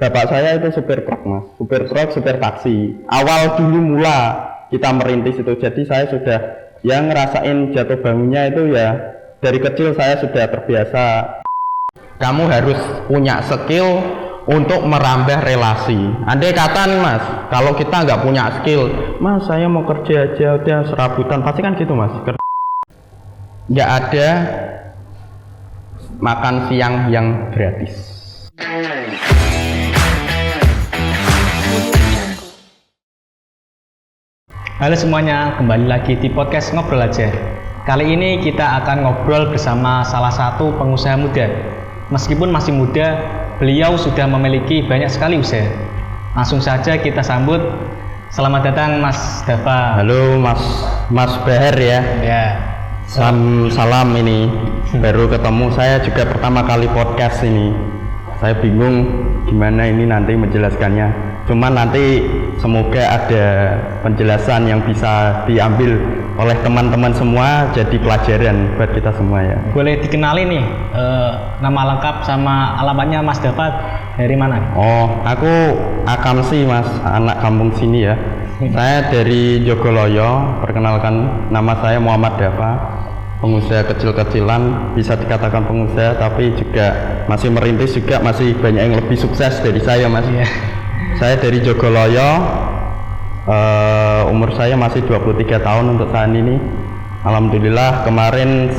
Bapak saya itu supir truk mas, supir truk, supir taksi. Awal dulu mula kita merintis itu, jadi saya sudah yang ngerasain jatuh bangunnya itu ya dari kecil saya sudah terbiasa. Kamu harus punya skill untuk merambah relasi. Andai kata nih mas, kalau kita nggak punya skill, mas saya mau kerja aja udah serabutan, pasti kan gitu mas. Nggak ada makan siang yang gratis. Halo semuanya, kembali lagi di podcast Ngobrol Aja. Kali ini kita akan ngobrol bersama salah satu pengusaha muda. Meskipun masih muda, beliau sudah memiliki banyak sekali usaha. Langsung saja kita sambut. Selamat datang Mas Dava. Halo Mas Bahar ya. Ya. Salam ini. Baru ketemu, saya juga pertama kali podcast ini. Saya bingung gimana ini nanti menjelaskannya. Cuman nanti semoga ada penjelasan yang bisa diambil oleh teman-teman semua jadi pelajaran buat kita semua ya. Boleh dikenali nih nama lengkap sama alamatnya Mas Dava dari mana? Oh, aku Akamsi mas, anak kampung sini ya. Saya dari Jogoloyo. Perkenalkan, nama saya Muhammad Dava. Pengusaha kecil-kecilan, bisa dikatakan pengusaha, tapi juga masih merintis, juga masih banyak yang lebih sukses dari saya mas. Iya. Saya dari Jogoloyo, umur saya masih 23 tahun untuk saat ini. Alhamdulillah kemarin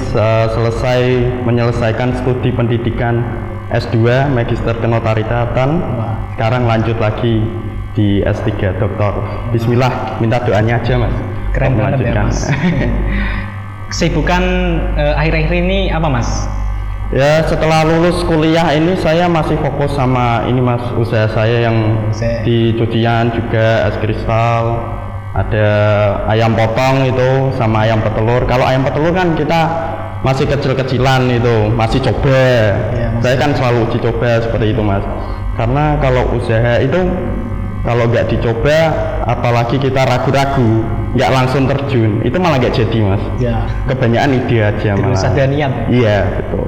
menyelesaikan studi pendidikan S2 Magister Kenotaritatan. Sekarang lanjut lagi di S3 Doktor. Bismillah, minta doanya aja mas. Keren banget ya mas. Kesibukan akhir-akhir ini apa mas? Ya setelah lulus kuliah ini saya masih fokus sama ini mas, usaha saya yang di cucian juga, es kristal, ada ayam potong itu sama ayam petelur. Kalau ayam petelur kan kita masih kecil-kecilan itu, masih coba ya, saya kan selalu uji coba seperti itu mas, karena kalau usaha itu kalau nggak dicoba, apalagi kita ragu-ragu, nggak langsung terjun, itu malah nggak jadi mas ya. Kebanyakan ide aja malah. Terus ada niat. Iya betul.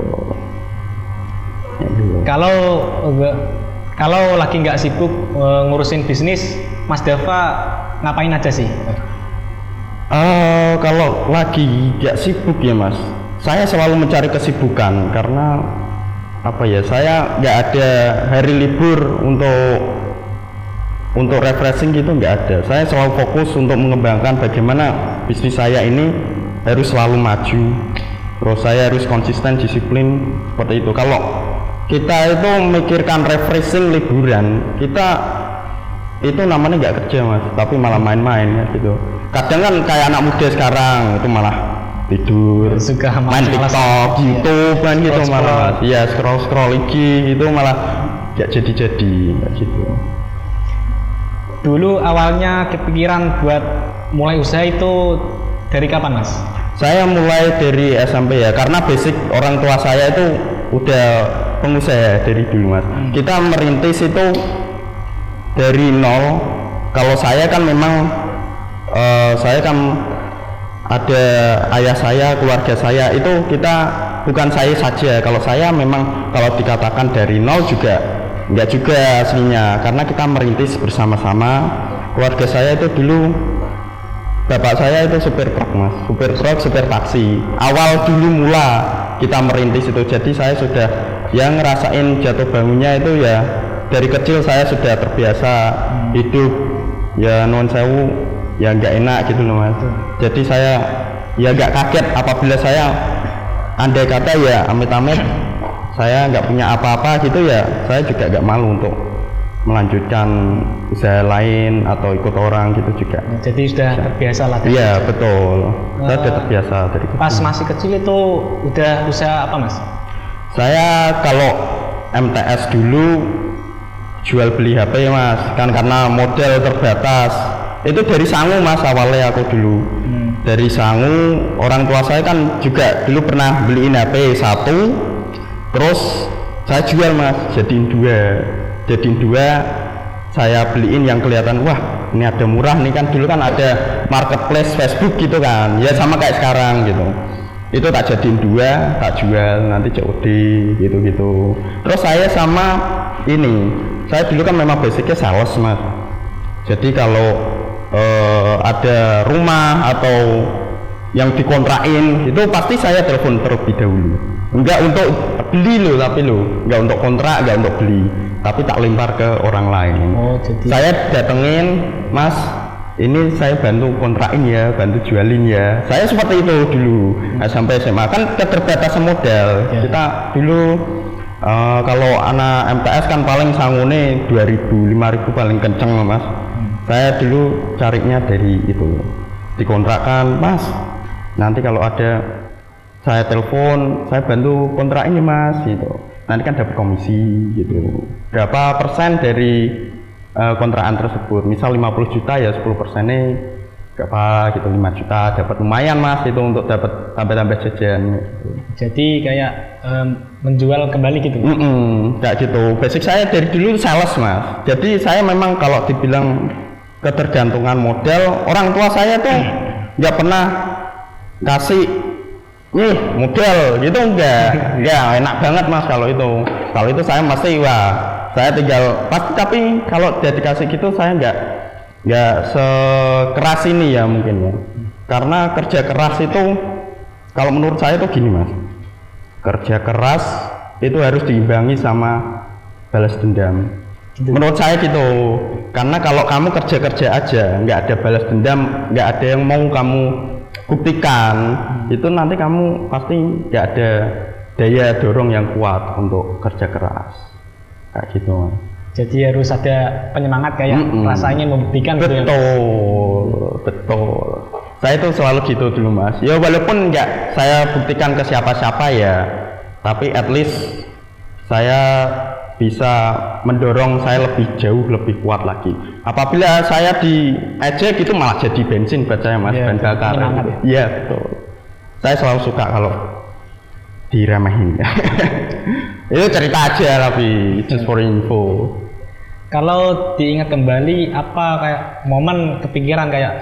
Kalau lagi nggak sibuk ngurusin bisnis, Mas Dava ngapain aja sih? Kalau lagi nggak sibuk ya mas, saya selalu mencari kesibukan karena apa ya, saya nggak ada hari libur untuk refreshing gitu, nggak ada. Saya selalu fokus untuk mengembangkan bagaimana bisnis saya ini harus selalu maju. Terus saya harus konsisten, disiplin seperti itu. Kalau kita itu memikirkan refreshing liburan, kita itu namanya nggak kerja mas, tapi malah main-main ya gitu. Kadang kan kayak anak muda sekarang itu malah tidur, suka main TikTok, YouTube kan gitu malah. Iya, scroll IG itu malah nggak jadi gitu. Dulu awalnya kepikiran buat mulai usaha itu dari kapan mas? Saya mulai dari SMP ya, karena basic orang tua saya itu udah pengusaha dari dulu mas. Kita merintis itu dari nol. Kalau saya kan memang saya kan ada ayah saya, keluarga saya itu kita bukan saya saja. Kalau saya memang kalau dikatakan dari nol juga enggak juga aslinya, karena kita merintis bersama-sama. Keluarga saya itu dulu, bapak saya itu supir truk mas, supir truk, supir taksi. Awal dulu mula kita merintis itu, jadi saya sudah yang ngerasain jatuh bangunnya itu ya dari kecil saya sudah terbiasa hidup ya nuwun sewu ya nggak enak gitu loh mas. Jadi saya ya nggak kaget apabila saya andai kata ya amit-amit saya nggak punya apa-apa gitu ya, saya juga nggak malu untuk melanjutkan usaha lain atau ikut orang gitu juga. Jadi sudah terbiasa lah. Iya betul. Saya sudah terbiasa dari kecil. Pas masih kecil itu udah usaha apa mas? Saya kalau MTS dulu jual beli HP mas, kan karena modal terbatas. Itu dari sangu mas awalnya aku dulu. Dari sangu, orang tua saya kan juga dulu pernah beliin HP satu, terus saya jual mas, jadiin dua, saya beliin yang kelihatan wah ini ada murah nih, kan dulu kan ada marketplace Facebook gitu kan ya, sama kayak sekarang gitu. Itu tak jadiin dua, tak jual, nanti COD gitu. Terus saya sama ini Saya dulu kan memang basicnya sales mas. Jadi kalau ada rumah atau yang dikontrakin itu pasti saya telepon terlebih dahulu. Enggak untuk beli loh, tapi loh, enggak untuk kontrak, enggak untuk beli, tapi tak lempar ke orang lain. Oh, jadi Saya datengin, Mas, ini saya bantu kontrakin ya, bantu jualin ya. Saya seperti itu dulu. Nah, sampai SMA kan keterbatasan modal. Ya. Kita dulu kalau anak MTS kan paling sangune 2.000, 5.000 paling kenceng Mas. Saya dulu carinya dari itu, dikontrakkan, Mas. Nanti kalau ada saya telepon, saya bantu kontrak ini Mas, gitu. Nanti kan dapat komisi, gitu. Berapa persen dari kontrakan tersebut? Misal 50 juta ya 10%-nya berapa gitu, 5 juta, dapat lumayan Mas itu untuk dapat tambah-tambah jajan. Gitu. jadi kayak menjual kembali gitu. Kayak gitu. Basic saya dari dulu sales Mas. Jadi saya memang kalau dibilang ketergantungan modal, orang tua saya tuh nggak pernah kasih nih modal gitu, enggak enak banget Mas kalau itu saya masih saya tinggal pasti, tapi kalau dia dikasih gitu saya nggak sekeras ini ya mungkin ya, karena kerja keras itu kalau menurut saya tuh gini Mas, kerja keras itu harus diimbangi sama balas dendam. Menurut saya gitu, karena kalau kamu kerja aja nggak ada balas dendam, nggak ada yang mau kamu buktikan, itu nanti kamu pasti nggak ada daya dorong yang kuat untuk kerja keras kayak gitu. Jadi harus ada penyemangat kayak rasa ingin membuktikan gitu ya. Betul. Saya itu selalu gitu dulu Mas. Ya walaupun nggak saya buktikan ke siapa-siapa ya, tapi at least saya bisa mendorong saya lebih jauh, lebih kuat lagi. Apabila saya diejek gitu malah jadi bensin buat saya Mas, bahan bakar. Iya betul. Saya selalu suka kalau diremehin. Itu cerita aja tapi just for info. Kalau diingat kembali apa kayak momen kepikiran kayak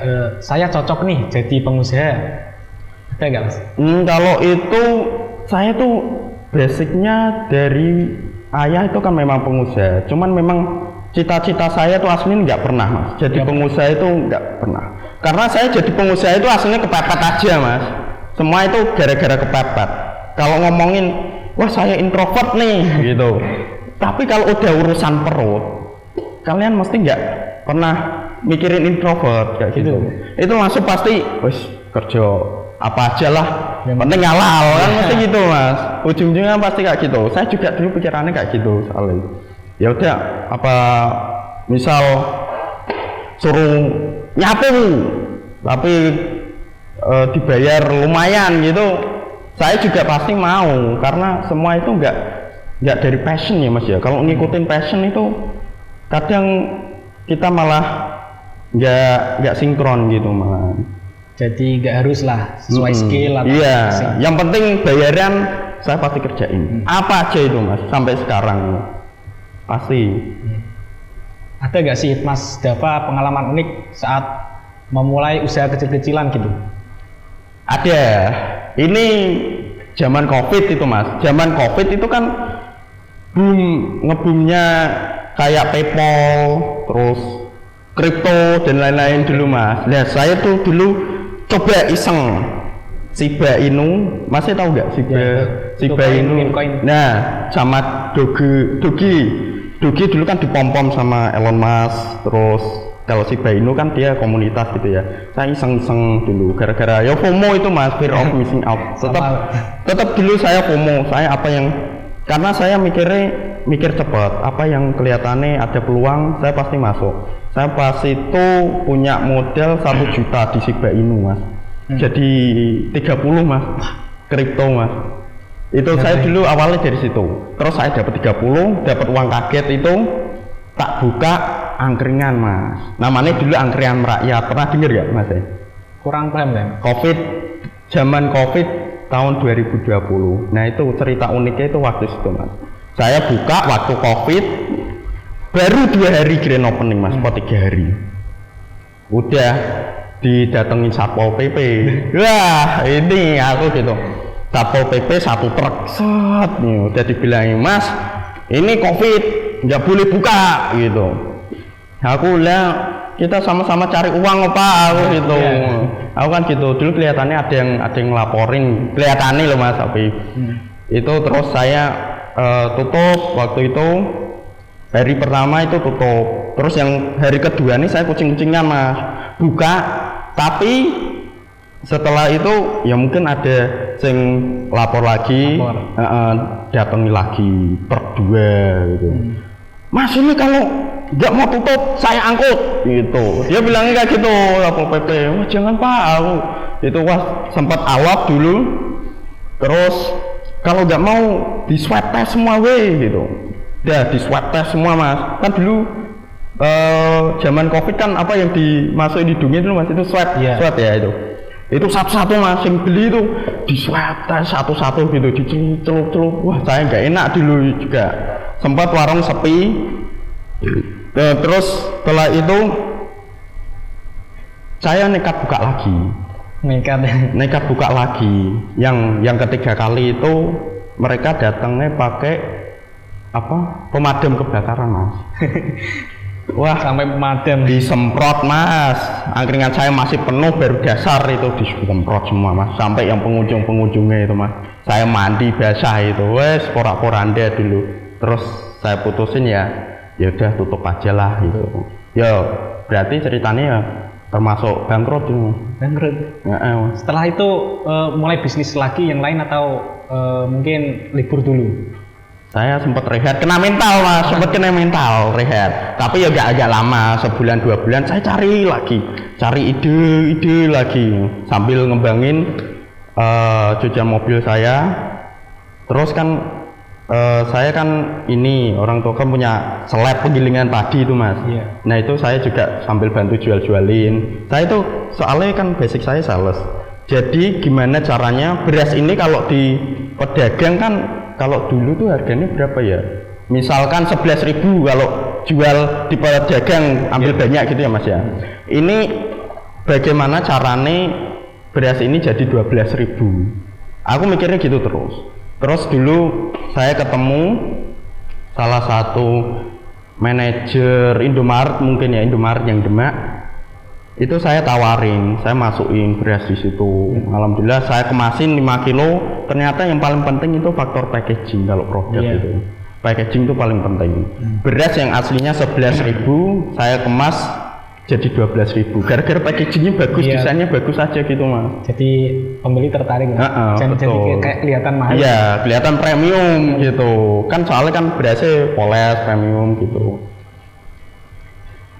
saya cocok nih jadi pengusaha, ada nggak Mas? Kalau itu saya tuh basicnya dari ayah itu kan memang pengusaha, cuman memang cita-cita saya tuh aslinya nggak pernah Mas. Jadi pengusaha itu nggak pernah. Karena saya jadi pengusaha itu aslinya kepepet aja Mas. Semua itu gara-gara kepepet. Kalau ngomongin, wah saya introvert nih gitu. Tapi kalau udah urusan perut, kalian mesti nggak pernah mikirin introvert kayak gitu. Itu langsung pasti, wes kerja apa aja lah, yang penting halal kan mesti gitu Mas. Ujung-ujungnya pasti kayak gitu. Saya juga dulu pikirannya kayak gitu soalnya. Ya udah, apa misal suruh nyapu tapi dibayar lumayan gitu, saya juga pasti mau, karena semua itu nggak dari passion ya Mas ya. Kalau ngikutin passion itu kadang kita malah nggak sinkron gitu malah. Jadi nggak harus lah sesuai skill atau iya, yang penting bayaran saya pasti kerjain. Apa aja itu Mas, sampai sekarang pasti. Ada nggak sih Mas Dava pengalaman unik saat memulai usaha kecil-kecilan gitu? Ada. Ini zaman COVID itu Mas. Zaman COVID itu kan ngebumnya kayak PayPal, terus kripto dan lain-lain dulu Mas. Nah saya tuh dulu coba iseng Shiba Inu, masih tahu nggak Shiba Inu? Nah, sama Doge dulu kan dipom-pom sama Elon Musk. Terus kalau Shiba Inu kan dia komunitas gitu ya. Saya iseng dulu gara-gara ya FOMO itu Mas, fear of missing out. Tetap dulu saya FOMO. Saya apa yang, karena saya mikir cepat, apa yang kelihatannya ada peluang saya pasti masuk. Saya pas itu punya modal 1 juta di Shiba Inu Mas. Jadi 30 Mas, kripto Mas. Itu saya dulu awalnya dari situ. Terus saya dapat 30, dapat uang kaget itu, tak buka angkringan Mas. Namanya dulu angkringan rakyat. Pernah denger ya Mas? Kurang paham kan? Zaman COVID tahun 2020. Nah itu cerita uniknya itu waktu itu Mas. Saya buka waktu COVID, baru 2 hari grand opening Mas, 3 hari. Udah didatengin Satpol PP. Wah, ini aku gitu. Satpol PP 1 truk. Set nih, udah dibilangin, "Mas, ini COVID, nggak boleh buka gitu. Aku lah kita sama-sama cari uang Pak, aku gitu. Aku kan gitu dulu kelihatannya ada yang laporin, kelihatannya loh Mas, tapi itu terus saya tutup waktu itu. Hari pertama itu tutup, terus yang hari kedua nih saya kucing-kucingan Mas, buka, tapi setelah itu ya mungkin ada yang lapor lagi, datangi lagi per 2 gitu. Mas ini kalau nggak mau tutup saya angkut gitu, dia bilangnya kayak gitu, Lapor PP. Wah jangan Pak, aku itu sempat awak dulu, terus kalau nggak mau di swab test semua gitu. Ya di swab test semua Mas, kan dulu zaman COVID kan apa yang dimasukin hidungnya itu Mas, itu swab ya itu satu-satu Mas, yang beli itu di swab test satu-satu gitu, dicelup-celup. Wah saya nggak enak dulu juga, sempat warung sepi. Terus setelah itu saya nekat buka lagi, nekat buka lagi. Yang ketiga kali itu mereka datangnya pakai pemadam kebakaran Mas. Wah sampai pemadam disemprot Mas, angkringan saya masih penuh, baru dasar itu disemprot semua Mas, sampai yang pengunjungnya itu Mas, saya mandi basah itu, wes porak-poranda dulu. Terus saya putusin ya udah tutup aja lah gitu. Ya berarti ceritanya ya termasuk bangkrut itu. Setelah itu mulai bisnis lagi yang lain atau mungkin libur dulu? Saya sempat rehat, kena mental Mas, sempat kena mental rehat. Tapi ya agak lama, sebulan 2 bulan saya cari ide lagi sambil ngembangin cucian mobil saya. Terus kan saya kan ini orang tua kan punya seleb penggilingan padi itu Mas. Nah itu saya juga sambil bantu jualin. Saya itu soalnya kan basic saya sales. Jadi gimana caranya beras ini kalau di pedagang kan, kalau dulu tuh harganya berapa ya? Misalkan 11.000 kalau jual di pedagang ambil banyak gitu ya Mas ya. Ini bagaimana caranya beras ini jadi 12.000? Aku mikirnya gitu terus. Terus dulu saya ketemu salah satu manajer Indomaret, mungkin ya Indomaret yang Demak. Itu saya tawarin, saya masukin beras di situ. Alhamdulillah saya kemasin 5 kilo. Ternyata yang paling penting itu faktor packaging kalau produk itu. Packaging itu paling penting. Beras yang aslinya 11.000 saya kemas jadi 12.000. Gara-gara packagingnya bagus, desainnya bagus aja gitu Mas. Jadi pembeli tertarik. Jadi kayak kelihatan mahal. Iya, kelihatan premium gitu. Kan soalnya kan berasnya poles premium gitu.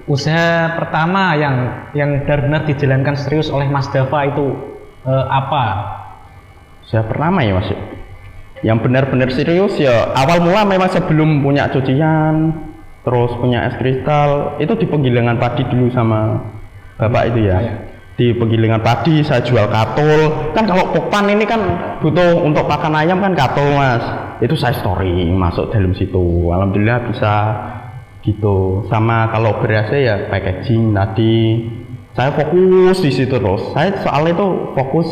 Usaha pertama yang benar-benar dijalankan serius oleh Mas Dava itu apa? Usaha pertama ya Mas, yang benar-benar serius ya awal mula memang sebelum punya cucian, terus punya es kristal, itu di penggilingan padi dulu sama bapak itu ya. Di penggilingan padi saya jual katul, kan kalau pokpan ini kan butuh untuk pakan ayam kan katul Mas, itu saya story masuk dalam situ. Alhamdulillah bisa gitu. Sama kalau berasnya ya packaging tadi saya fokus di situ terus. Saya soalnya itu fokus,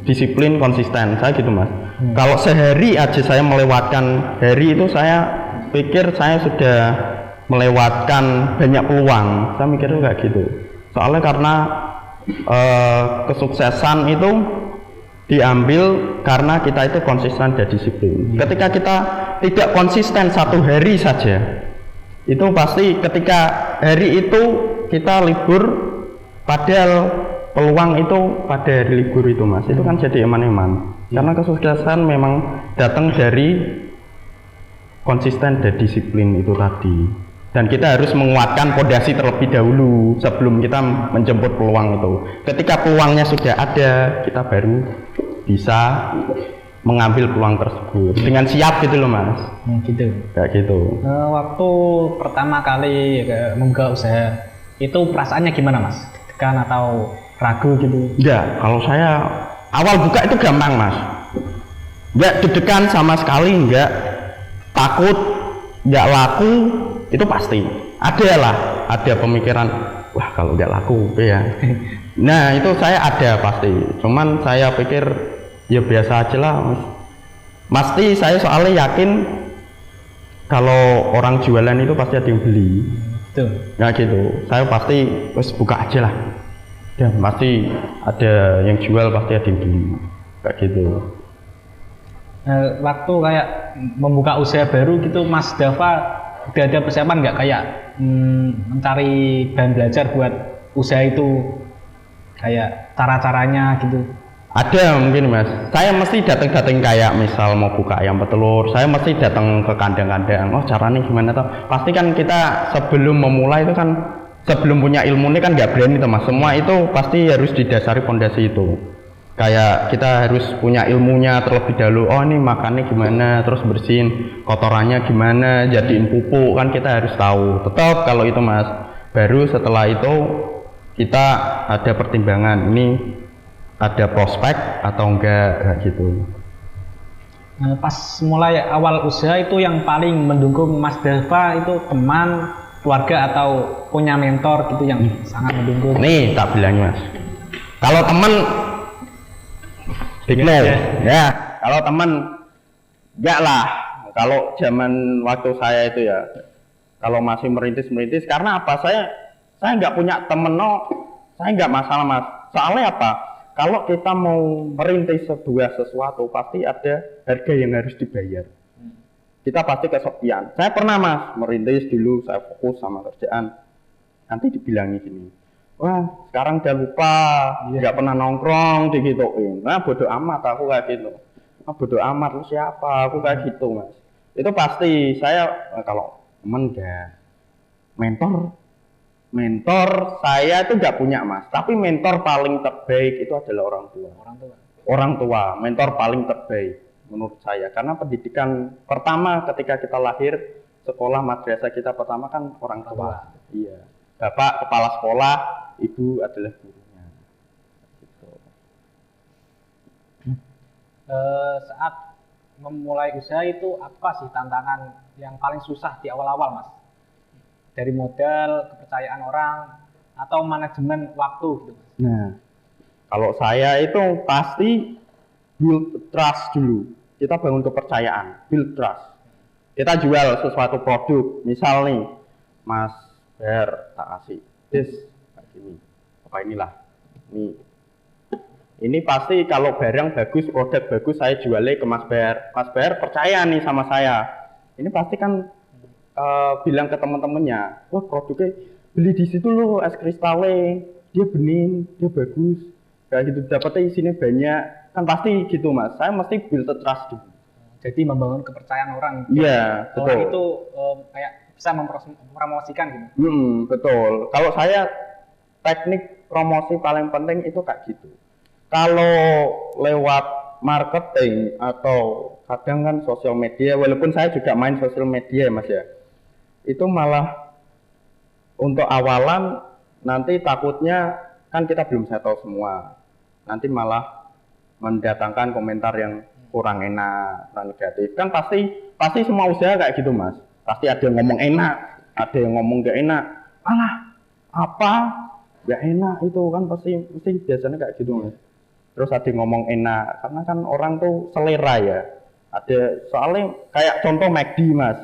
disiplin, konsisten saya gitu Mas. Kalau sehari aja saya melewatkan hari itu, saya pikir saya sudah melewatkan banyak peluang. Saya mikirnya kayak gitu. Soalnya karena kesuksesan itu diambil karena kita itu konsisten dan disiplin. Ketika kita tidak konsisten satu hari saja, itu pasti ketika hari itu kita libur, padahal peluang itu pada hari libur itu Mas, itu kan jadi eman-eman. Karena kesuksesan memang datang dari konsisten dan disiplin itu tadi. Dan kita harus menguatkan fondasi terlebih dahulu sebelum kita menjemput peluang itu. Ketika peluangnya sudah ada, kita baru bisa mengambil peluang tersebut dengan siap gitu loh Mas. Gitu. Kayak gitu. Waktu pertama kali membuka usaha itu perasaannya gimana Mas? Deg-degan atau ragu gitu? Enggak, kalau saya awal buka itu gampang Mas. Enggak deg-degan sama sekali, enggak takut, enggak laku, itu pasti. Ada pemikiran, wah kalau enggak laku ya. Nah itu saya ada pasti. Cuman saya pikir ya biasa aja lah Mas. Pasti saya soalnya yakin Kalau orang jualan itu pasti ada yang beli. Tuh. Ya gitu. Saya pasti wes buka aja lah. Dan pasti ada yang jual, pasti ada yang beli. Kayak gitu. Waktu kayak membuka usaha baru gitu, Mas Dava udah ada persiapan nggak kayak mencari bahan belajar buat usaha itu, kayak cara-caranya gitu? Ada mungkin Mas. Saya mesti datang kayak misal mau buka ayam petelur, saya mesti datang ke kandang-kandang. Oh caranya gimana toh? Pasti kan kita sebelum memulai itu kan, sebelum punya ilmu ini kan nggak berani tuh Mas. Semua itu pasti harus didasari fondasi itu. Kayak kita harus punya ilmunya terlebih dahulu. Oh ini makannya gimana, terus bersihin kotorannya gimana, jadiin pupuk kan kita harus tahu. Tetap kalau itu Mas. Baru setelah itu kita ada pertimbangan ini ada prospek atau enggak kayak gitu. Pas mulai awal usaha itu yang paling mendukung Mas Dava itu teman, keluarga atau punya mentor gitu yang sangat mendukung? Nih tak bilang Mas. Kalau teman big no. Ya, kalau teman enggak lah. Kalau zaman waktu saya itu ya, kalau masih merintis karena apa? Saya nggak punya temen saya nggak masalah Mas. Soalnya apa? Kalau kita mau merintis sebuah sesuatu pasti ada harga yang harus dibayar. Kita pasti kesepian. Saya pernah Mas merintis dulu, saya fokus sama kerjaan. Nanti dibilangi gini, wah sekarang udah lupa, nggak pernah nongkrong digituin. Nah bodoh amat aku kayak gitu. Nah bodoh amat lu siapa? Aku kayak gitu Mas. Itu pasti saya kalau temen enggak. Mentor saya itu nggak punya Mas, tapi mentor paling terbaik itu adalah orang tua. Orang tua, mentor paling terbaik menurut saya, karena pendidikan pertama ketika kita lahir, sekolah madrasah kita pertama kan orang tua. Iya, bapak kepala sekolah, ibu adalah gurunya. Gitu. Saat memulai usaha itu apa sih tantangan yang paling susah di awal-awal Mas? Dari modal, kepercayaan orang, atau manajemen waktu gitu. Nah, kalau saya itu pasti build trust dulu. Kita bangun kepercayaan, build trust. Kita jual sesuatu produk, misal nih, Mas Ber tak kasih, kayak gini, apa inilah, ini pasti kalau barang bagus, produk bagus, saya jualnya ke Mas Ber. Mas Ber percaya nih sama saya. Ini pasti kan bilang ke teman-temannya, wah produknya beli di situ loh es kristalnya, dia bening, dia bagus, kayak gitu dapatnya isinya banyak, kan pasti gitu Mas. Saya mesti build trust dulu. Jadi membangun kepercayaan orang. Iya, betul. Orang itu kayak bisa mempromosikan gitu. Betul. Kalau saya teknik promosi paling penting itu kayak gitu. Kalau lewat marketing atau kadang kan sosial media, walaupun saya juga main sosial media Mas ya. Itu malah untuk awalan nanti takutnya kan kita belum saya tahu semua, nanti malah mendatangkan komentar yang kurang enak, kurang negatif. Kan pasti semua usaha kayak gitu Mas, pasti ada yang ngomong enak, ada yang ngomong gak enak, alah apa gak enak itu kan pasti biasanya kayak gitu Mas. Terus ada yang ngomong enak karena kan orang tuh selera ya, ada soalnya kayak contoh McD Mas.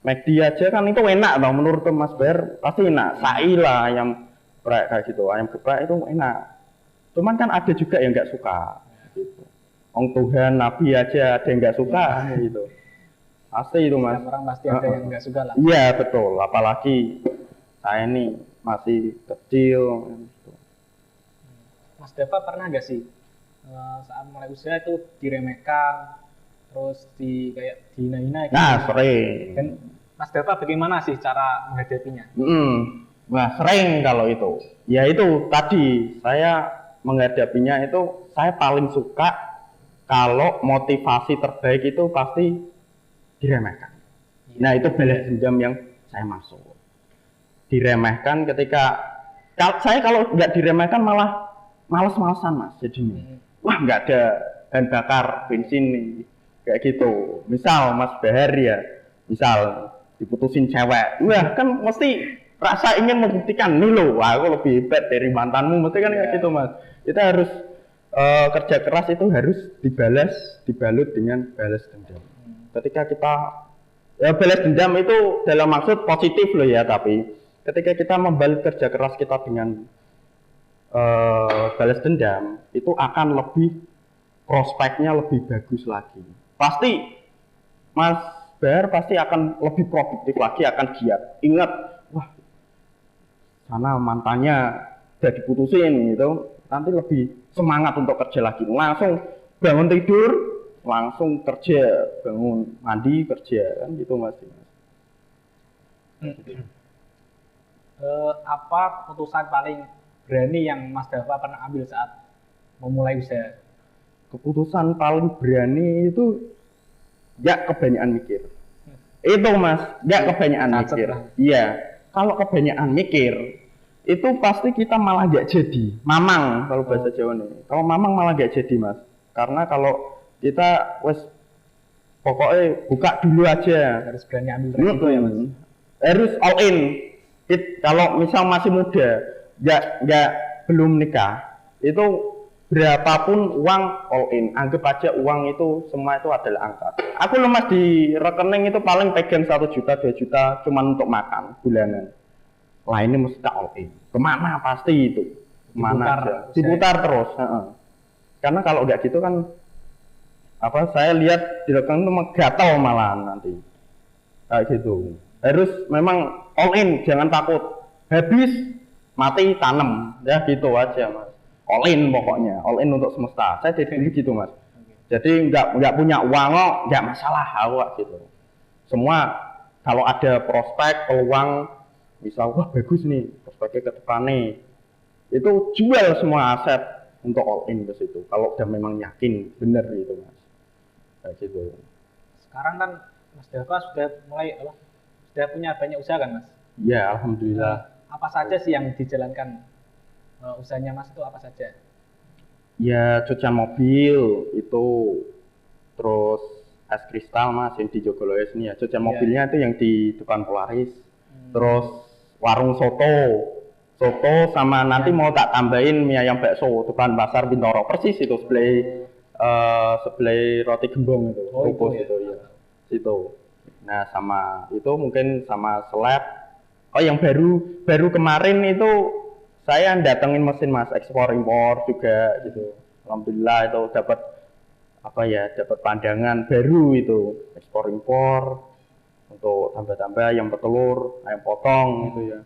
McD aja kan itu enak dong menurut Mas Ber, pasti enak. Sai lah ayam geprek kayak gitu, ayam geprek itu enak. Cuman kan ada juga yang nggak suka. Gitu. Tuhan, Nabi aja ada yang nggak suka gitu. Pasti itu Mas. Orang pasti ada yang nggak suka lah. Iya betul, apalagi saya ini masih kecil. Gitu. Mas Dava pernah nggak sih saat mulai usaha itu diremehkan, terus kayak dihina-hina gitu? Nah sering. Dan Mas Dava bagaimana sih cara menghadapinya? Nah sering kalau itu. Ya itu tadi saya menghadapinya itu saya paling suka kalau motivasi terbaik itu pasti diremehkan. Nah itu balas dendam yang saya masuk. Diremehkan ketika saya kalau nggak diremehkan malah males-malesan Mas jadinya. Wah nggak ada bahan bakar bensin nih kayak gitu. Misal Mas Bahar ya, misal diputusin cewek, wah kan mesti rasa ingin membuktikan nih loh, wah aku lebih hebat dari mantanmu, mesti kan kayak gitu Mas. Kita harus kerja keras itu harus dibalut dengan balas dendam. Ketika kita Ya balas dendam itu dalam maksud positif loh ya, tapi ketika kita membalas kerja keras kita dengan balas dendam itu akan lebih prospeknya lebih bagus lagi. Pasti Mas Bar pasti akan lebih produktif lagi, akan giat. Ingat, wah sana mantannya udah diputusin gitu, nanti lebih semangat untuk kerja lagi. Langsung bangun tidur, langsung kerja, bangun mandi kerja kan gitu Mas. Apa keputusan paling berani yang Mas Dava pernah ambil saat memulai usaha? Keputusan paling berani itu ya kebanyakan mikir. Itu Mas, ya kebanyakan mikir. Iya, kalau kebanyakan mikir itu pasti kita malah gak jadi. Mamang kalau bahasa Jawa nih. Kalau mamang malah gak jadi Mas. Karena kalau kita wes pokoknya buka dulu aja. Harus berani ambil resiko ya Mas. Harus all in. Kalau misal masih muda, nggak belum nikah, itu berapapun uang all in. Anggap aja uang itu semua itu adalah angka. Aku lemas di rekening itu paling pegang 1 juta 2 juta cuman untuk makan bulanan. Lainnya mesti tak all in. Kemana pasti itu? Kemana aja? Diputar terus. Karena kalau nggak gitu kan, apa saya lihat di rekening itu gatal malahan nanti. Kayak gitu. Harus memang all in, jangan takut. Habis mati tanam, ya gitu aja Mas. All in pokoknya, all in untuk semesta. Saya jadi gitu Mas. Jadi nggak punya uang kok, nggak masalah awak gitu. Semua kalau ada prospek, peluang, misal wah bagus nih prospeknya ke depan nih, itu jual semua aset untuk all in ke situ. Kalau udah memang yakin bener gitu Mas. Kayak gitu. Sekarang kan Mas Dava sudah mulai sudah punya banyak usaha kan Mas? Ya alhamdulillah. Apa saja sih yang dijalankan usahanya Mas itu apa saja? Ya cucian mobil itu, terus es kristal Mas yang di Jogoloyo sini ya. Cucian mobilnya itu yang di depan Polaris. Terus warung soto sama nanti mau tak tambahin mie ayam bakso depan pasar Bintoro, persis itu sebelah roti gembong itu, ruko itu ya. Situ. Nah sama itu mungkin sama slab. Oh yang baru kemarin itu saya datengin mesin Mas, ekspor impor juga gitu. Alhamdulillah itu dapat dapat pandangan baru itu, ekspor impor untuk tambah-tambah yang petelur, ayam potong gitu ya.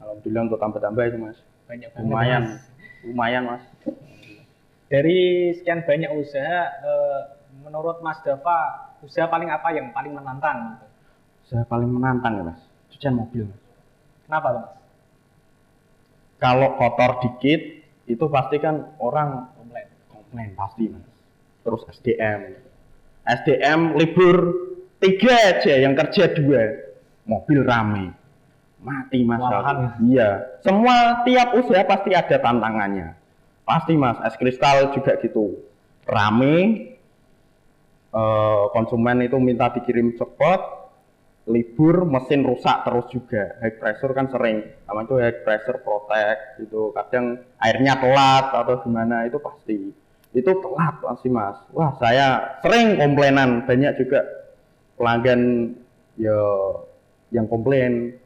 Alhamdulillah untuk tambah-tambah itu Mas. Banyak banget. Lumayan Mas. Dari sekian banyak usaha, menurut Mas Dava, usaha paling apa yang paling menantang? Usaha paling menantang ya Mas, cucian mobil Mas. Kenapa Mas? Kalau kotor dikit itu pasti kan orang komplain pasti Mas. Terus SDM libur 3 aja yang kerja 2, mobil rame mati Mas. Iya, semua tiap usaha pasti ada tantangannya pasti Mas. Es kristal juga gitu rame, konsumen itu minta dikirim cepat, libur mesin rusak terus juga. High pressure kan sering, sama itu high pressure protect gitu, kadang airnya telat atau gimana itu pasti itu telat pasti Mas. Wah saya sering komplainan, banyak juga pelanggan ya yang komplain.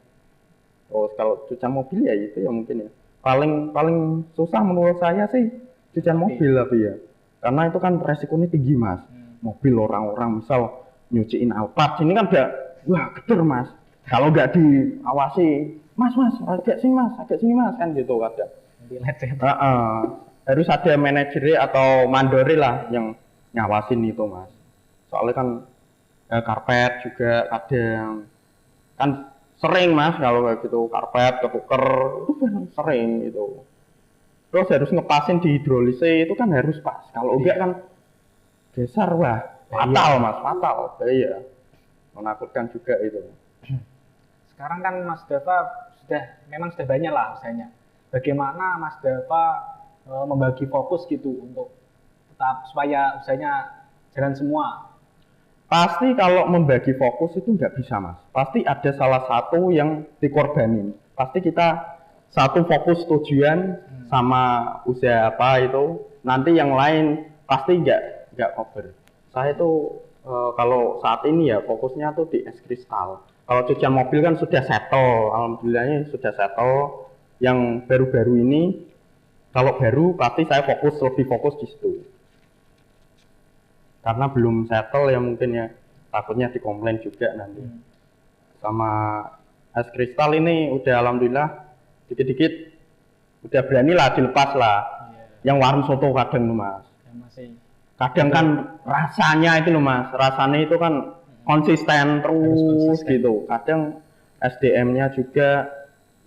Terus kalau cucian mobil ya itu ya mungkin ya paling susah menurut saya sih cucian mobil tapi ya, karena itu kan resikonya tinggi Mas. Mobil orang-orang misal nyuciin Alphard ini kan udah wah geder Mas, kalau nggak diawasi mas agak sini mas kan gitu kadang. Harus ada manajer atau mandori lah yang ngawasin itu Mas, soalnya kan karpet juga kadang kan sering Mas, kalau kayak gitu karpet ketuker itu kan sering itu. Terus harus ngepasin di hidrolisnya itu kan harus pas, kalau enggak kan geser wah fatal Mas, fatal bahaya, menakutkan juga itu. Sekarang kan Mas Dava memang sudah banyak lah usahanya. Bagaimana Mas Dava membagi fokus gitu untuk tetap supaya usahanya jalan semua? Pasti kalau membagi fokus itu nggak bisa Mas. Pasti ada salah satu yang dikorbanin. Pasti kita satu fokus tujuan sama usaha apa itu, nanti yang lain pasti nggak cover. Saya itu Kalau saat ini ya fokusnya tuh di es kristal. Kalau cucian mobil kan sudah settle, alhamdulillahnya sudah settle. Yang baru-baru ini, kalau baru pasti saya lebih fokus di situ. Karena belum settle ya mungkin ya, takutnya dikomplain juga nanti. Sama es kristal ini udah alhamdulillah dikit-dikit udah berani lah dilepas lah. Yang warung soto kadang tuh mas. Kadang kan rasanya itu loh mas, rasanya itu kan konsisten terus gitu. Kadang SDM-nya juga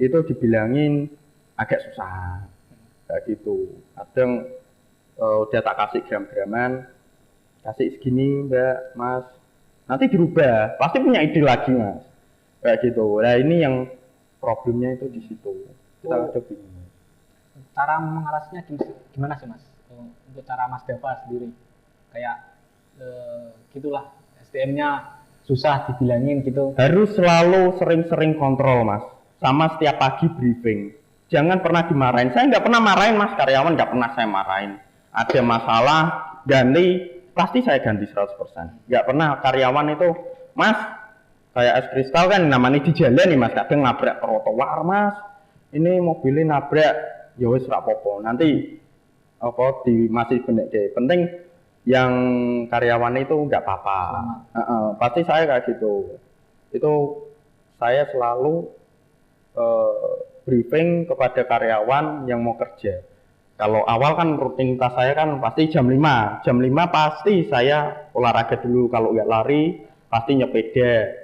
itu dibilangin agak susah, kayak gitu. Kadang udah tak kasih gram-graman, kasih segini mbak, mas, nanti dirubah, pasti punya ide lagi mas, kayak gitu. Nah ini yang problemnya itu di situ. Kita ada bingung. Cara mengatasinya gimana sih mas? Untuk cara Mas Dava sendiri, kayak gitulah SDM-nya susah dibilangin gitu. Harus selalu sering-sering kontrol mas, sama setiap pagi briefing. Jangan pernah dimarahin. Saya nggak pernah marahin mas, karyawan nggak pernah saya marahin. Ada masalah ganti, pasti saya ganti 100%. Nggak pernah karyawan itu, mas, kayak es kristal kan namanya di jalan nih mas, kadang nabrak trotoar mas, ini mobilnya nabrak, ya wis ora apa-apa. Nanti apa masih benek deh. Penting yang karyawan itu nggak apa-apa. Pasti saya kayak gitu. Itu saya selalu briefing kepada karyawan yang mau kerja. Kalau awal kan rutinitas saya kan pasti jam 5. Jam 5 pasti saya olahraga dulu. Kalau nggak lari pasti nyepeda.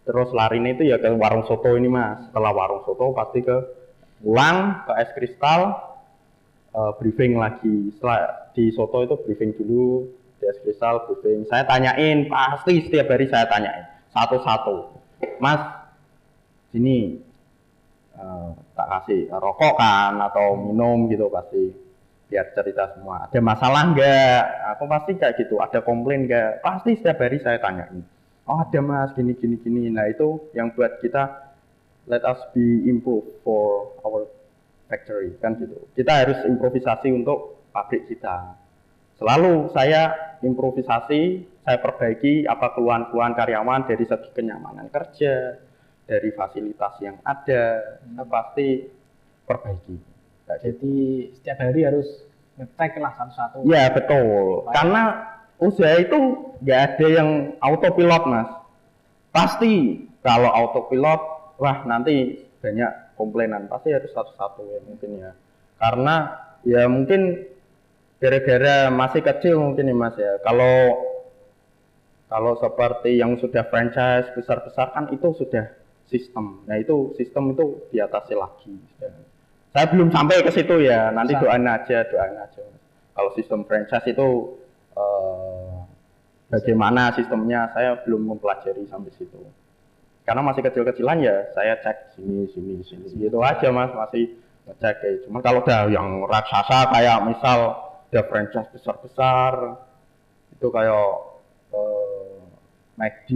Terus larinya itu ya ke warung soto ini mas. Setelah warung soto pasti pulang ke es kristal, briefing lagi. Setelah di soto itu briefing dulu, di es kristal briefing. Saya tanyain, pasti setiap hari saya tanyain satu-satu. Mas, sini tak kasih rokok kan atau minum gitu, pasti biar cerita semua. Ada masalah enggak? Aku pasti kayak gitu. Ada komplain enggak? Pasti setiap hari saya tanyain. Oh ada mas, gini. Nah itu yang buat kita let us be improve for our factory kan gitu. Kita harus improvisasi untuk pabrik kita. Selalu saya improvisasi, saya perbaiki apa keluhan-keluhan karyawan dari segi kenyamanan kerja, dari fasilitas yang ada, kita pasti perbaiki. Nah, jadi setiap hari harus ngecek lah satu-satu. Ya betul. Karena usaha itu nggak ada yang autopilot mas. Pasti kalau autopilot, wah nanti banyak komplainan, pasti harus satu-satu ya mungkin ya. Karena ya mungkin gara-gara masih kecil mungkin ya mas ya. Kalau seperti yang sudah franchise besar-besar kan itu sudah sistem. Nah itu sistem itu diatasi lagi. Saya belum sampai ke situ ya. Nanti doain aja. Kalau sistem franchise itu bagaimana sistemnya saya belum mempelajari sampai situ. Karena masih kecil-kecilan ya saya cek sini gitu aja mas, masih ngecek ya. Cuma kalau udah yang raksasa kayak misal udah franchise besar-besar itu kayak McD,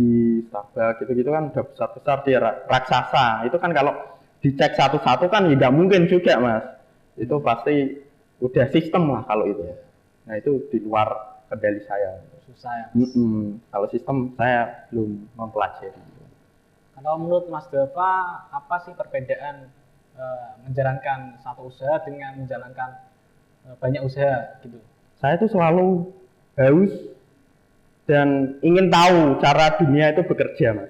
Starbucks gitu-gitu kan udah besar-besar dia raksasa. Itu kan kalau dicek satu-satu kan ya nggak mungkin juga mas. Itu pasti udah sistem lah kalau itu. Nah itu di luar kendali saya. Susah ya. Kalau sistem saya belum mempelajari. Kalau menurut Mas Dava, apa sih perbedaan menjalankan satu usaha dengan menjalankan banyak usaha gitu? Saya itu selalu haus dan ingin tahu cara dunia itu bekerja, mas.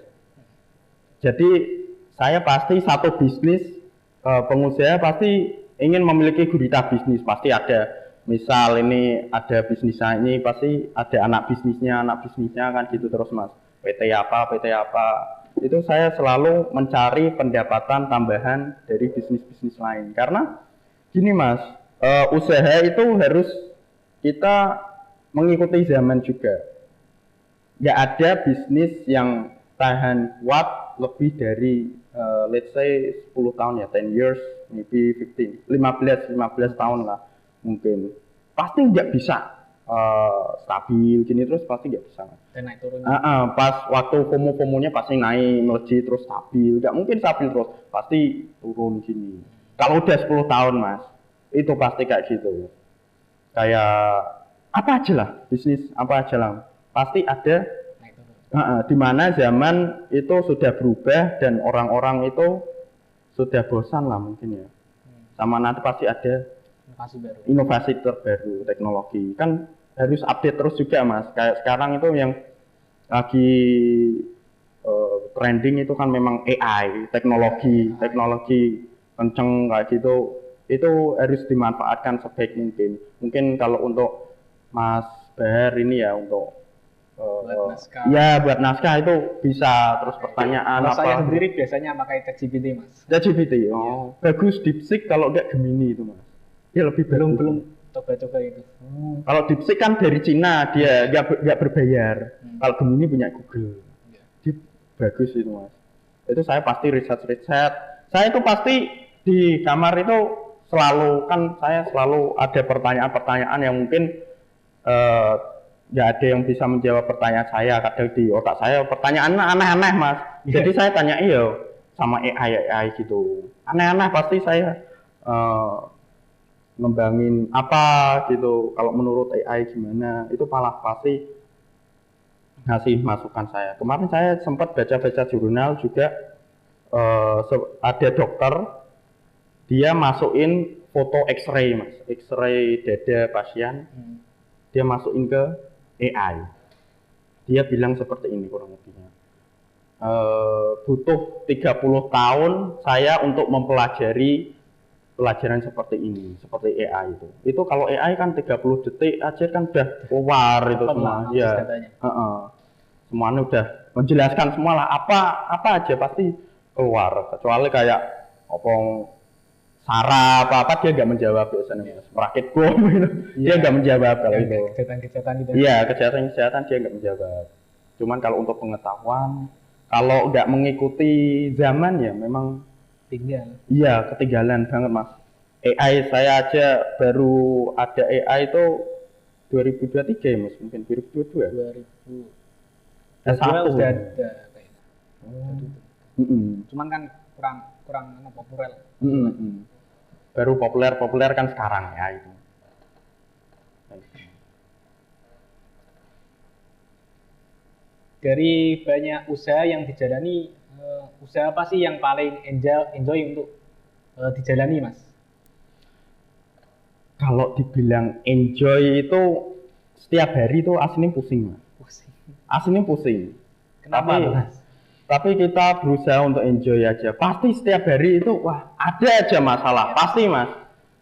Jadi saya pasti satu bisnis, pengusaha pasti ingin memiliki gurita bisnis. Pasti ada, misal ini ada bisnisnya ini, pasti ada anak bisnisnya kan gitu terus mas. PT apa. Itu saya selalu mencari pendapatan tambahan dari bisnis-bisnis lain. Karena gini mas, usaha itu harus kita mengikuti zaman juga. Nggak ada bisnis yang tahan kuat lebih dari let's say 10 tahun ya, 10 years, maybe 15 tahun lah mungkin. Pasti nggak bisa stabil gini terus, pasti nggak bisa. Dan naik turun. Pas waktu FOMO-nya pasti naik, melejit terus stabil. Nggak mungkin stabil terus, pasti turun gini. Kalau udah 10 tahun mas, itu pasti kayak gitu. Kayak apa aja lah, bisnis apa aja lah. pasti ada naik turun. di mana zaman itu sudah berubah dan orang-orang itu sudah bosan lah mungkin ya. Sama nanti pasti ada Inovasi baru. inovasi terbaru teknologi. Kan harus update terus juga Mas. Kayak sekarang itu yang lagi trending itu kan memang AI, teknologi kenceng kayak gitu. Itu harus dimanfaatkan sebaik mungkin. Mungkin kalau untuk Mas Bahar ini ya untuk Buat naskah. ya buat naskah itu bisa terus pertanyaan Kalau apa saya sendiri biasanya pakai ChatGPT, Mas. ChatGPT bagus DeepSeek kalau enggak Gemini itu Mas dia lebih bagus. Belum coba-coba itu. Kalau DeepSeek kan dari Cina dia nggak berbayar. Kalau Gemini punya Google dia bagus itu Mas. Itu saya pasti riset saya itu pasti di kamar itu saya selalu ada pertanyaan-pertanyaan yang mungkin nggak ada yang bisa menjawab pertanyaan saya. Kadang di otak saya pertanyaan aneh-aneh Mas. Jadi saya tanya sama AI gitu. Aneh-aneh pasti saya ngembangin apa gitu. Kalau menurut AI gimana? Itu malah pasti ngasih masukan saya. Kemarin saya sempat baca-baca jurnal juga ada dokter dia masukin foto X-ray Mas, X-ray dada pasien. Dia masukin ke AI. Dia bilang seperti ini kurang lebihnya. Butuh 30 tahun saya untuk mempelajari pelajaran seperti ini, seperti AI itu. Itu kalau AI kan 30 detik aja kan udah keluar itu semua. Ya. Semuanya udah menjelaskan semua lah apa aja pasti keluar. Kecuali kayak saraf apa dia nggak menjawab biasanya merakit bom gitu. Dia nggak menjawab kalau itu. Kejahatan gitu. Iya, kejahatan dia nggak menjawab. Cuman kalau untuk pengetahuan, kalau nggak mengikuti zaman ya memang tinggal. Iya, ketinggalan banget Mas. AI saya aja baru ada AI itu 2023 ya Mas, mungkin 2022. 2000. S1 sudah ada kayaknya. Cuman kan kurang populer. Baru populer kan sekarang ya itu. Dari banyak usaha yang dijalani, usaha apa sih yang paling enjoy untuk dijalani Mas? Kalau dibilang enjoy itu setiap hari itu aslinya pusing Mas. Aslinya pusing. Kenapa Mas? Tapi kita berusaha untuk enjoy aja. Pasti setiap hari itu wah ada aja masalah. Pasti Mas.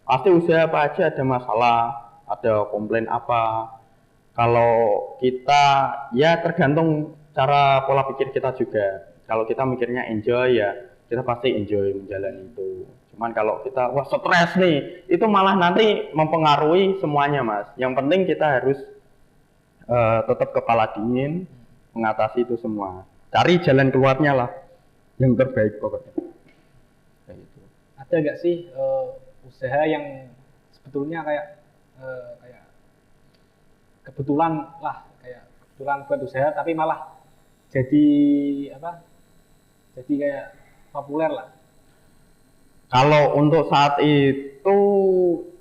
Pasti usaha apa aja ada masalah, ada komplain apa. Kalau kita ya tergantung cara pola pikir kita juga. Kalau kita mikirnya enjoy ya kita pasti enjoy menjalani itu. Cuman kalau kita wah stres nih, itu malah nanti mempengaruhi semuanya Mas. Yang penting kita harus tetap kepala dingin mengatasi itu semua. Cari jalan keluarnya lah yang terbaik pokoknya. Kayak gitu. Ada nggak sih usaha yang sebetulnya kayak kebetulan buat usaha tapi malah jadi kayak populer lah. Kalau untuk saat itu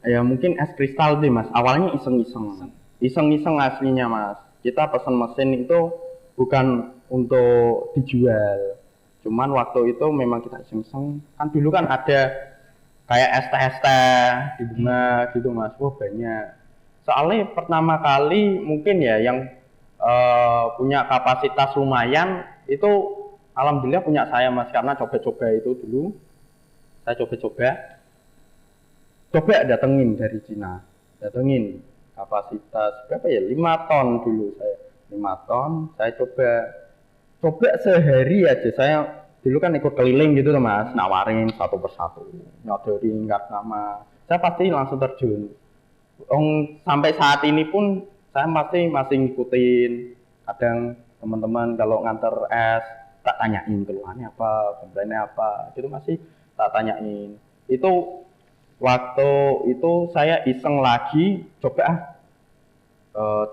ya mungkin es kristal deh Mas. Awalnya iseng-iseng aslinya Mas. Kita pesan mesin itu bukan untuk dijual. Cuman waktu itu memang kita iseng-iseng. Kan dulu kan ada kayak ST di bunga gitu Mas. Wah banyak. Soalnya pertama kali mungkin ya yang punya kapasitas lumayan itu alhamdulillah punya saya Mas, karena coba-coba itu dulu. Saya coba datengin dari Cina. Datengin kapasitas berapa ya? 5 ton dulu saya. 5 ton saya coba sehari aja. Saya dulu kan ikut keliling gitu Mas, nawarin satu persatu, nyodorin nama. Saya pasti langsung terjun. Sampai saat ini pun saya masih ngikutin. Kadang teman-teman kalau nganter es tak tanyain keluhannya apa, komplainnya apa, gitu masih tak tanyain. Itu waktu itu saya iseng lagi coba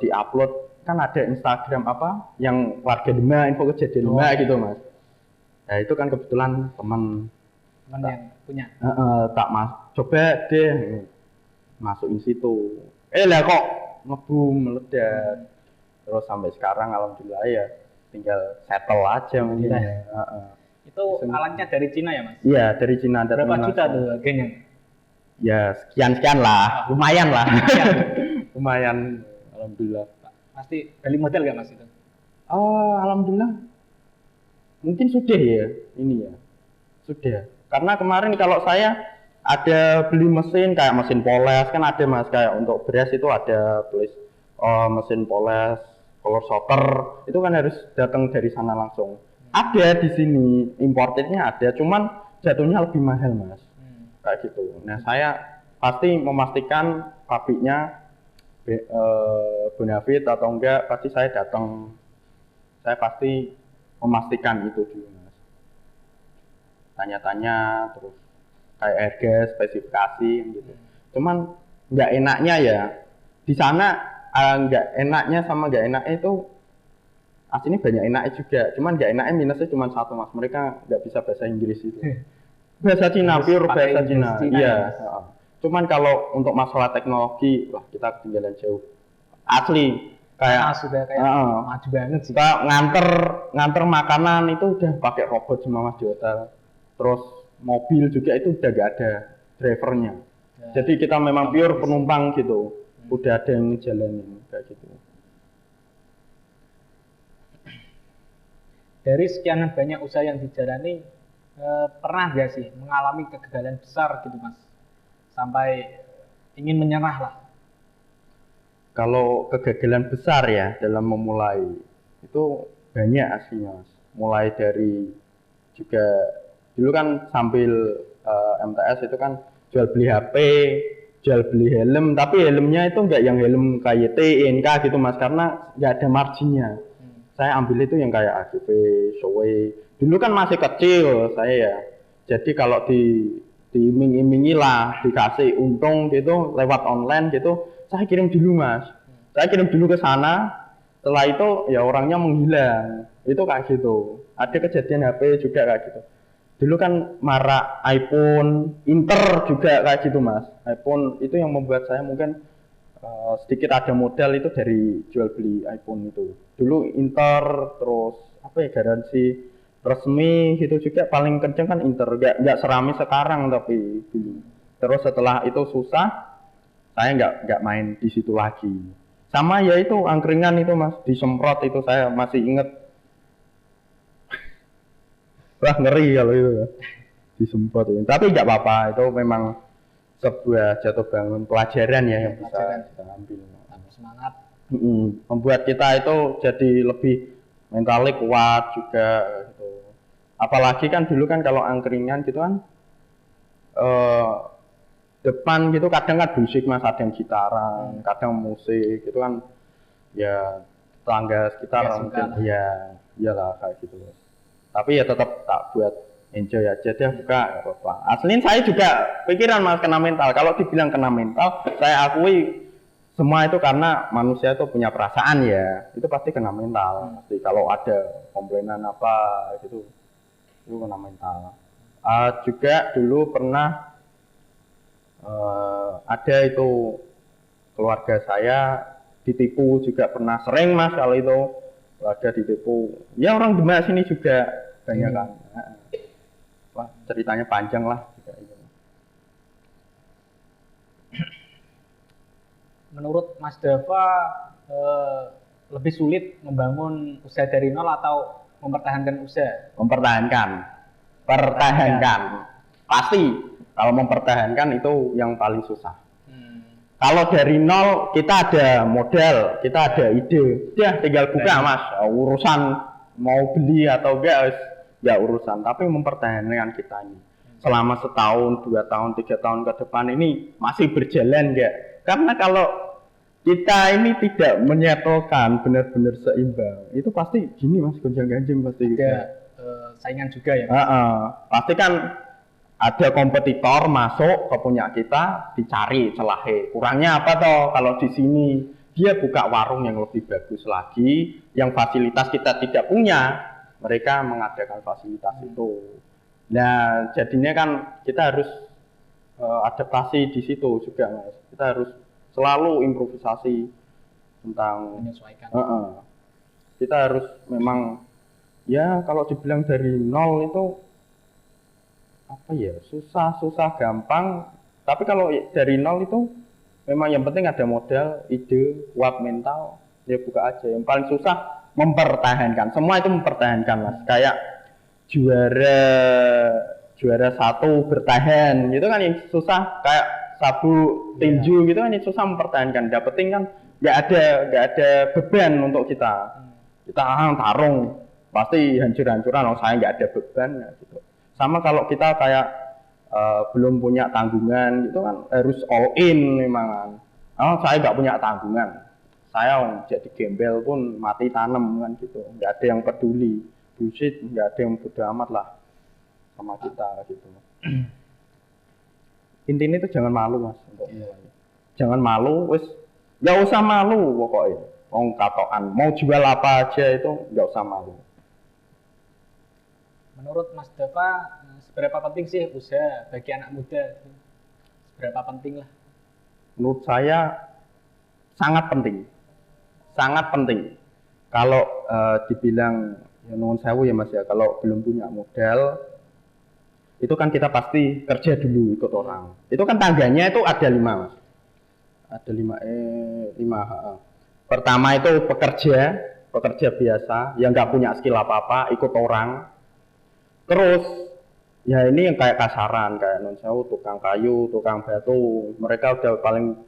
diupload, kan ada Instagram apa yang warga Demak, info kejadian Demak gitu Mas. Nah itu kan kebetulan teman yang punya. Coba deh masukin situ. Lah kok ngebum meledak. Terus sampai sekarang alhamdulillah ya tinggal settle aja mungkin. Itu alatnya dari Cina ya, Mas? Iya, dari Cina. Berapa juta tuh harganya? Ya sekian lah, lumayan lah. Lumayan, alhamdulillah. Pasti beli modal gak Mas itu? Oh, alhamdulillah. Mungkin sudah ya, ini ya. Sudah. Karena kemarin kalau saya ada beli mesin kayak mesin poles kan ada Mas, kayak untuk beras itu ada mesin poles, color sorter, itu kan harus datang dari sana langsung. Ada di sini, importednya ada, cuman jatuhnya lebih mahal Mas. Kayak gitu. Nah, saya pasti memastikan pabriknya bonafit atau enggak, pasti saya datang. Saya pasti memastikan itu dulu Mas. Tanya-tanya terus kayak harga, spesifikasi gitu. Cuman nggak enaknya ya di sana, nggak enaknya sama nggak enaknya itu aslinya banyak enaknya juga. Cuman nggak enaknya minusnya cuma satu Mas, mereka nggak bisa bahasa Inggris itu. Bahasa Cina, pure bahasa Cina. Iya. Cuman kalau untuk masalah teknologi, wah kita ketinggalan jauh. Asli kayak sudah kayak maju banget sih. Kita nganter makanan itu udah pakai robot semua Mas di hotel. Terus mobil juga itu udah gak ada drivernya. Ya, jadi kita memang pure penumpang gitu. Udah ada yang ngejalanin kayak gitu. Dari sekian banyak usaha yang dijalani, pernah gak sih mengalami kegagalan besar gitu Mas? Sampai ingin menyerah lah. Kalau kegagalan besar ya dalam memulai itu banyak aslinya Mas. Mulai dari juga dulu kan sambil MTS itu kan jual beli HP, jual beli helm, tapi helmnya itu enggak yang helm KYT, INK gitu Mas, karena enggak ada marginnya. Saya ambil itu yang kayak AGV, Showway. Dulu kan masih kecil saya ya. Jadi kalau diiming-imingi lah, dikasih untung gitu lewat online gitu, saya kirim dulu Mas. Saya kirim dulu ke sana. Setelah itu ya orangnya menghilang. Itu kayak gitu. Ada kejadian HP juga kayak gitu. Dulu kan marak iPhone, Inter juga kayak gitu Mas. iPhone itu yang membuat saya mungkin sedikit ada modal itu dari jual beli iPhone itu. Dulu Inter, terus apa ya, garansi resmi gitu juga paling kenceng kan Inter, nggak serami sekarang tapi dulu. Terus setelah itu susah, saya nggak main di situ lagi. Sama ya itu angkringan itu Mas, disemprot itu saya masih inget. Wah ngeri kalau itu ya, disemprot itu. Tapi nggak apa-apa, itu memang sebuah jatuh bangun pelajaran ya yang bisa kita ambil. Semangat. Membuat kita itu jadi lebih mentalnya kuat juga gitu. Apalagi kan dulu kan kalau angkringan gitu kan depan gitu kadang kan musik Mas, ada yang gitaran, kadang musik gitu kan ya, tetangga sekitar ya, mungkin ya iyalah kayak gitu. Tapi ya tetap tak buat enjoy aja deh, buka nggak apa-apa. Aslinya saya juga pikiran Mas kena mental. Kalau dibilang kena mental, saya akui semua itu karena manusia itu punya perasaan ya, itu pasti kena mental. Pasti kalau ada komplainan apa gitu, itu kena mental. Juga dulu pernah ada itu keluarga saya ditipu juga, pernah sering Mas kalau itu keluarga ditipu. Ya orang Demak sini juga banyak kan. Wah, ceritanya panjang lah juga itu. Menurut Mas Dava, lebih sulit membangun usaha dari nol atau mempertahankan usaha? Pertahankan. Pasti kalau mempertahankan itu yang paling susah. Kalau dari nol kita ada modal, kita ada ide, dia tinggal buka Mas. Urusan mau beli atau enggak ya urusan, tapi mempertahankan kita ini selama setahun, 2 tahun, 3 tahun ke depan ini masih berjalan enggak? Karena kalau kita ini tidak menyetulkan benar-benar seimbang, itu pasti gini Mas, gonjang-ganjing pasti ada gitu. Saingan juga ya. Pasti kan ada kompetitor masuk ke punya kita, dicari celahnya. Kurangnya apa toh? Kalau di sini dia buka warung yang lebih bagus lagi, yang fasilitas kita tidak punya, mereka mengadakan fasilitas itu. Nah, jadinya kan kita harus adaptasi di situ juga Mas. Kita harus selalu improvisasi tentang menyesuaikan. Kita harus memang ya kalau dibilang dari nol itu apa ya, susah gampang, tapi kalau dari nol itu memang yang penting ada modal, ide, kuat mental, ya buka aja. Yang paling susah mempertahankan, semua itu mempertahankan mas, kayak juara satu bertahan gitu kan yang susah, kayak sabu tinju gitu kan yang susah mempertahankan. Dapetin kan nggak ada beban untuk kita tarung pasti hancur-hancuran, kalau saya nggak ada beban ya gitu. Sama kalau kita kayak belum punya tanggungan gitu kan harus all in memang. Oh saya nggak punya tanggungan, saya jadi gembel pun mati tanam kan gitu, nggak ada yang peduli, bullshit, nggak ada yang bodo amat lah sama kita gitu. Intinya itu jangan malu mas untuk mulai, jangan malu, wes nggak usah malu pokoknya. Wong katokan mau jual apa aja itu nggak usah malu. Menurut Mas Dava, seberapa penting sih usaha bagi anak muda? Seberapa penting lah? Menurut saya sangat penting, sangat penting. Kalau dibilang ya nuwun sewu ya mas ya, kalau belum punya modal itu kan kita pasti kerja dulu ikut orang. Itu kan tangganya itu ada 5 mas, ada 5. Pertama itu pekerja biasa yang nggak punya skill apa-apa, ikut orang. Terus ya ini yang kayak kasaran, kayak non sewu, tukang kayu, tukang batu, mereka udah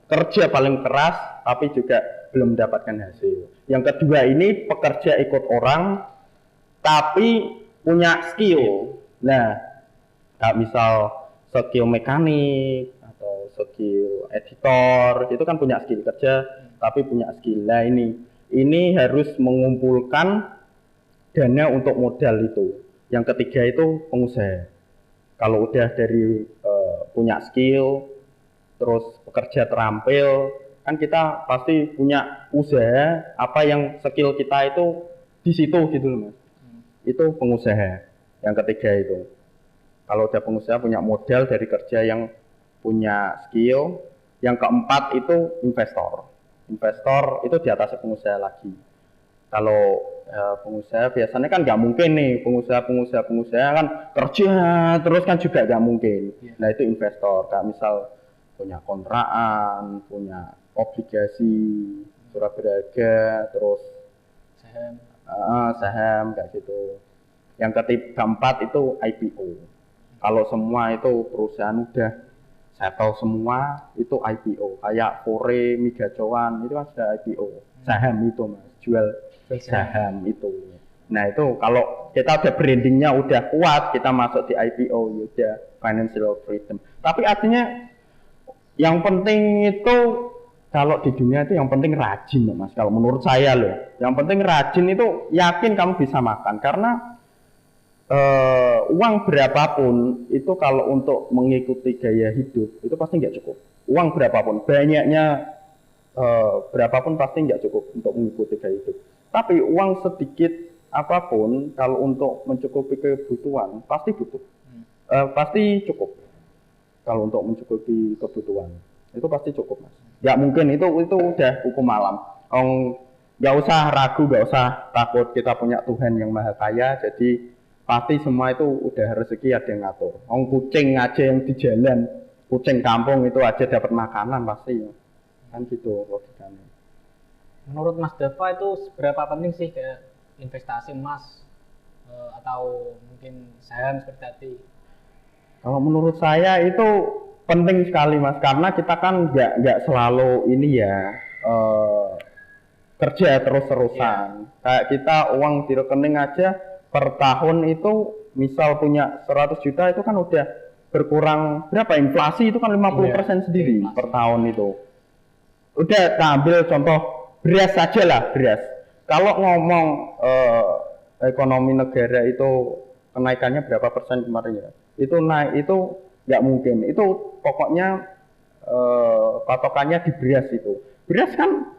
kerja paling keras tapi juga belum mendapatkan hasil. Yang kedua ini pekerja ikut orang tapi punya skill. Nah, kayak misal skill mekanik atau skill editor, itu kan punya skill kerja tapi punya skill. Nah ini harus mengumpulkan dana untuk modal itu. Yang ketiga itu pengusaha. Kalau udah dari punya skill, terus pekerja terampil, kan kita pasti punya usaha apa yang skill kita itu di situ gitu loh mas. Itu pengusaha. Yang ketiga itu. Kalau udah pengusaha punya modal dari kerja yang punya skill. Yang keempat itu investor. Investor itu di atas pengusaha lagi. Kalau pengusaha biasanya kan nggak mungkin nih, pengusaha kan kerja terus kan juga nggak mungkin. Nah itu investor, kayak misal punya kontrakan, punya obligasi, surat berharga, terus saham kayak gitu. Yang keempat itu IPO. Kalau semua itu perusahaan udah settle semua, itu IPO. Kayak Fore, Migacoan, itu kan sudah IPO. Saham itu mas, jual saham itu. Nah itu kalau kita udah brandingnya udah kuat, kita masuk di IPO, ya udah financial freedom. Tapi artinya yang penting itu kalau di dunia itu yang penting rajin mas. Kalau menurut saya loh, yang penting rajin itu yakin kamu bisa makan, karena uang berapapun itu kalau untuk mengikuti gaya hidup itu pasti nggak cukup. Uang berapapun, banyaknya berapapun pasti nggak cukup untuk mengikuti gaya hidup. Tapi uang sedikit apapun kalau untuk mencukupi kebutuhan pasti butuh, pasti cukup. Kalau untuk mencukupi kebutuhan itu pasti cukup mas. Nggak mungkin itu udah hukum alam. Nggak usah ragu, nggak usah takut, kita punya Tuhan yang maha kaya, jadi pasti semua itu udah rezeki ada yang ngatur. Kucing aja yang di jalan, kucing kampung itu aja dapat makanan pasti, kan gitu logikanya. Menurut Mas Dava itu seberapa penting sih kayak investasi emas atau mungkin saham seperti tadi? Kalau menurut saya itu penting sekali mas, karena kita kan nggak selalu ini ya kerja terus-terusan. Kayak kita uang di rekening aja per tahun itu misal punya 100 juta itu kan udah berkurang berapa, inflasi itu kan 50% sendiri per tahun itu. Udah kita ambil contoh beras saja lah, beras. Kalau ngomong ekonomi negara itu kenaikannya berapa persen kemarin ya, itu naik itu nggak mungkin. Itu pokoknya patokannya di beras itu. Beras kan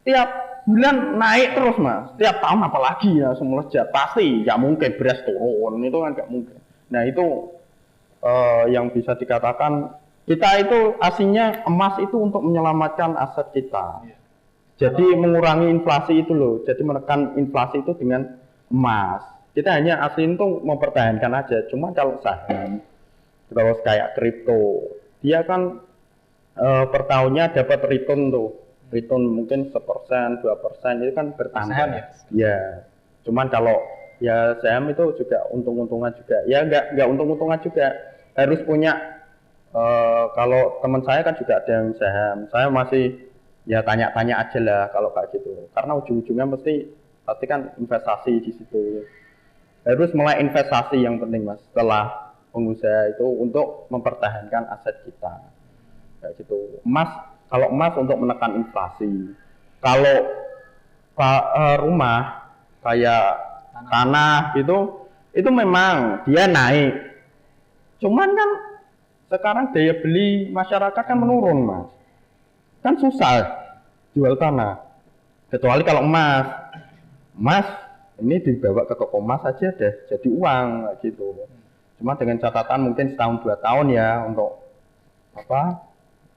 tiap bulan naik terus mas, tiap tahun apalagi ya melejit, pasti nggak mungkin beras turun, itu kan nggak mungkin. Nah itu yang bisa dikatakan kita itu aslinya emas itu untuk menyelamatkan aset kita. Jadi mengurangi inflasi itu loh. Jadi menekan inflasi itu dengan emas. Kita hanya aslinya tuh mempertahankan aja. Cuma kalau saham, terus kayak kripto, dia kan per tahunnya dapat return tuh. Return mungkin 1%, 2% itu kan bertambah. Saham ya? Ya. Cuman kalau ya saham itu juga untung-untungan juga. Ya nggak untung-untungan juga. Harus punya kalau teman saya kan juga ada yang saham. Saya masih ya tanya-tanya aja lah kalau kayak gitu. Karena ujung-ujungnya pasti kan investasi di situ. Harus mulai investasi yang penting Mas. Setelah pengusaha itu untuk mempertahankan aset kita. Kayak gitu. Kalau emas untuk menekan inflasi. Kalau rumah kayak tanah gitu, itu memang dia naik. Cuman kan sekarang daya beli masyarakat kan menurun Mas. Kan susah jual tanah. Kecuali kalau emas ini dibawa ke toko emas aja deh jadi uang gitu. Cuma dengan catatan mungkin setahun 2 tahun ya untuk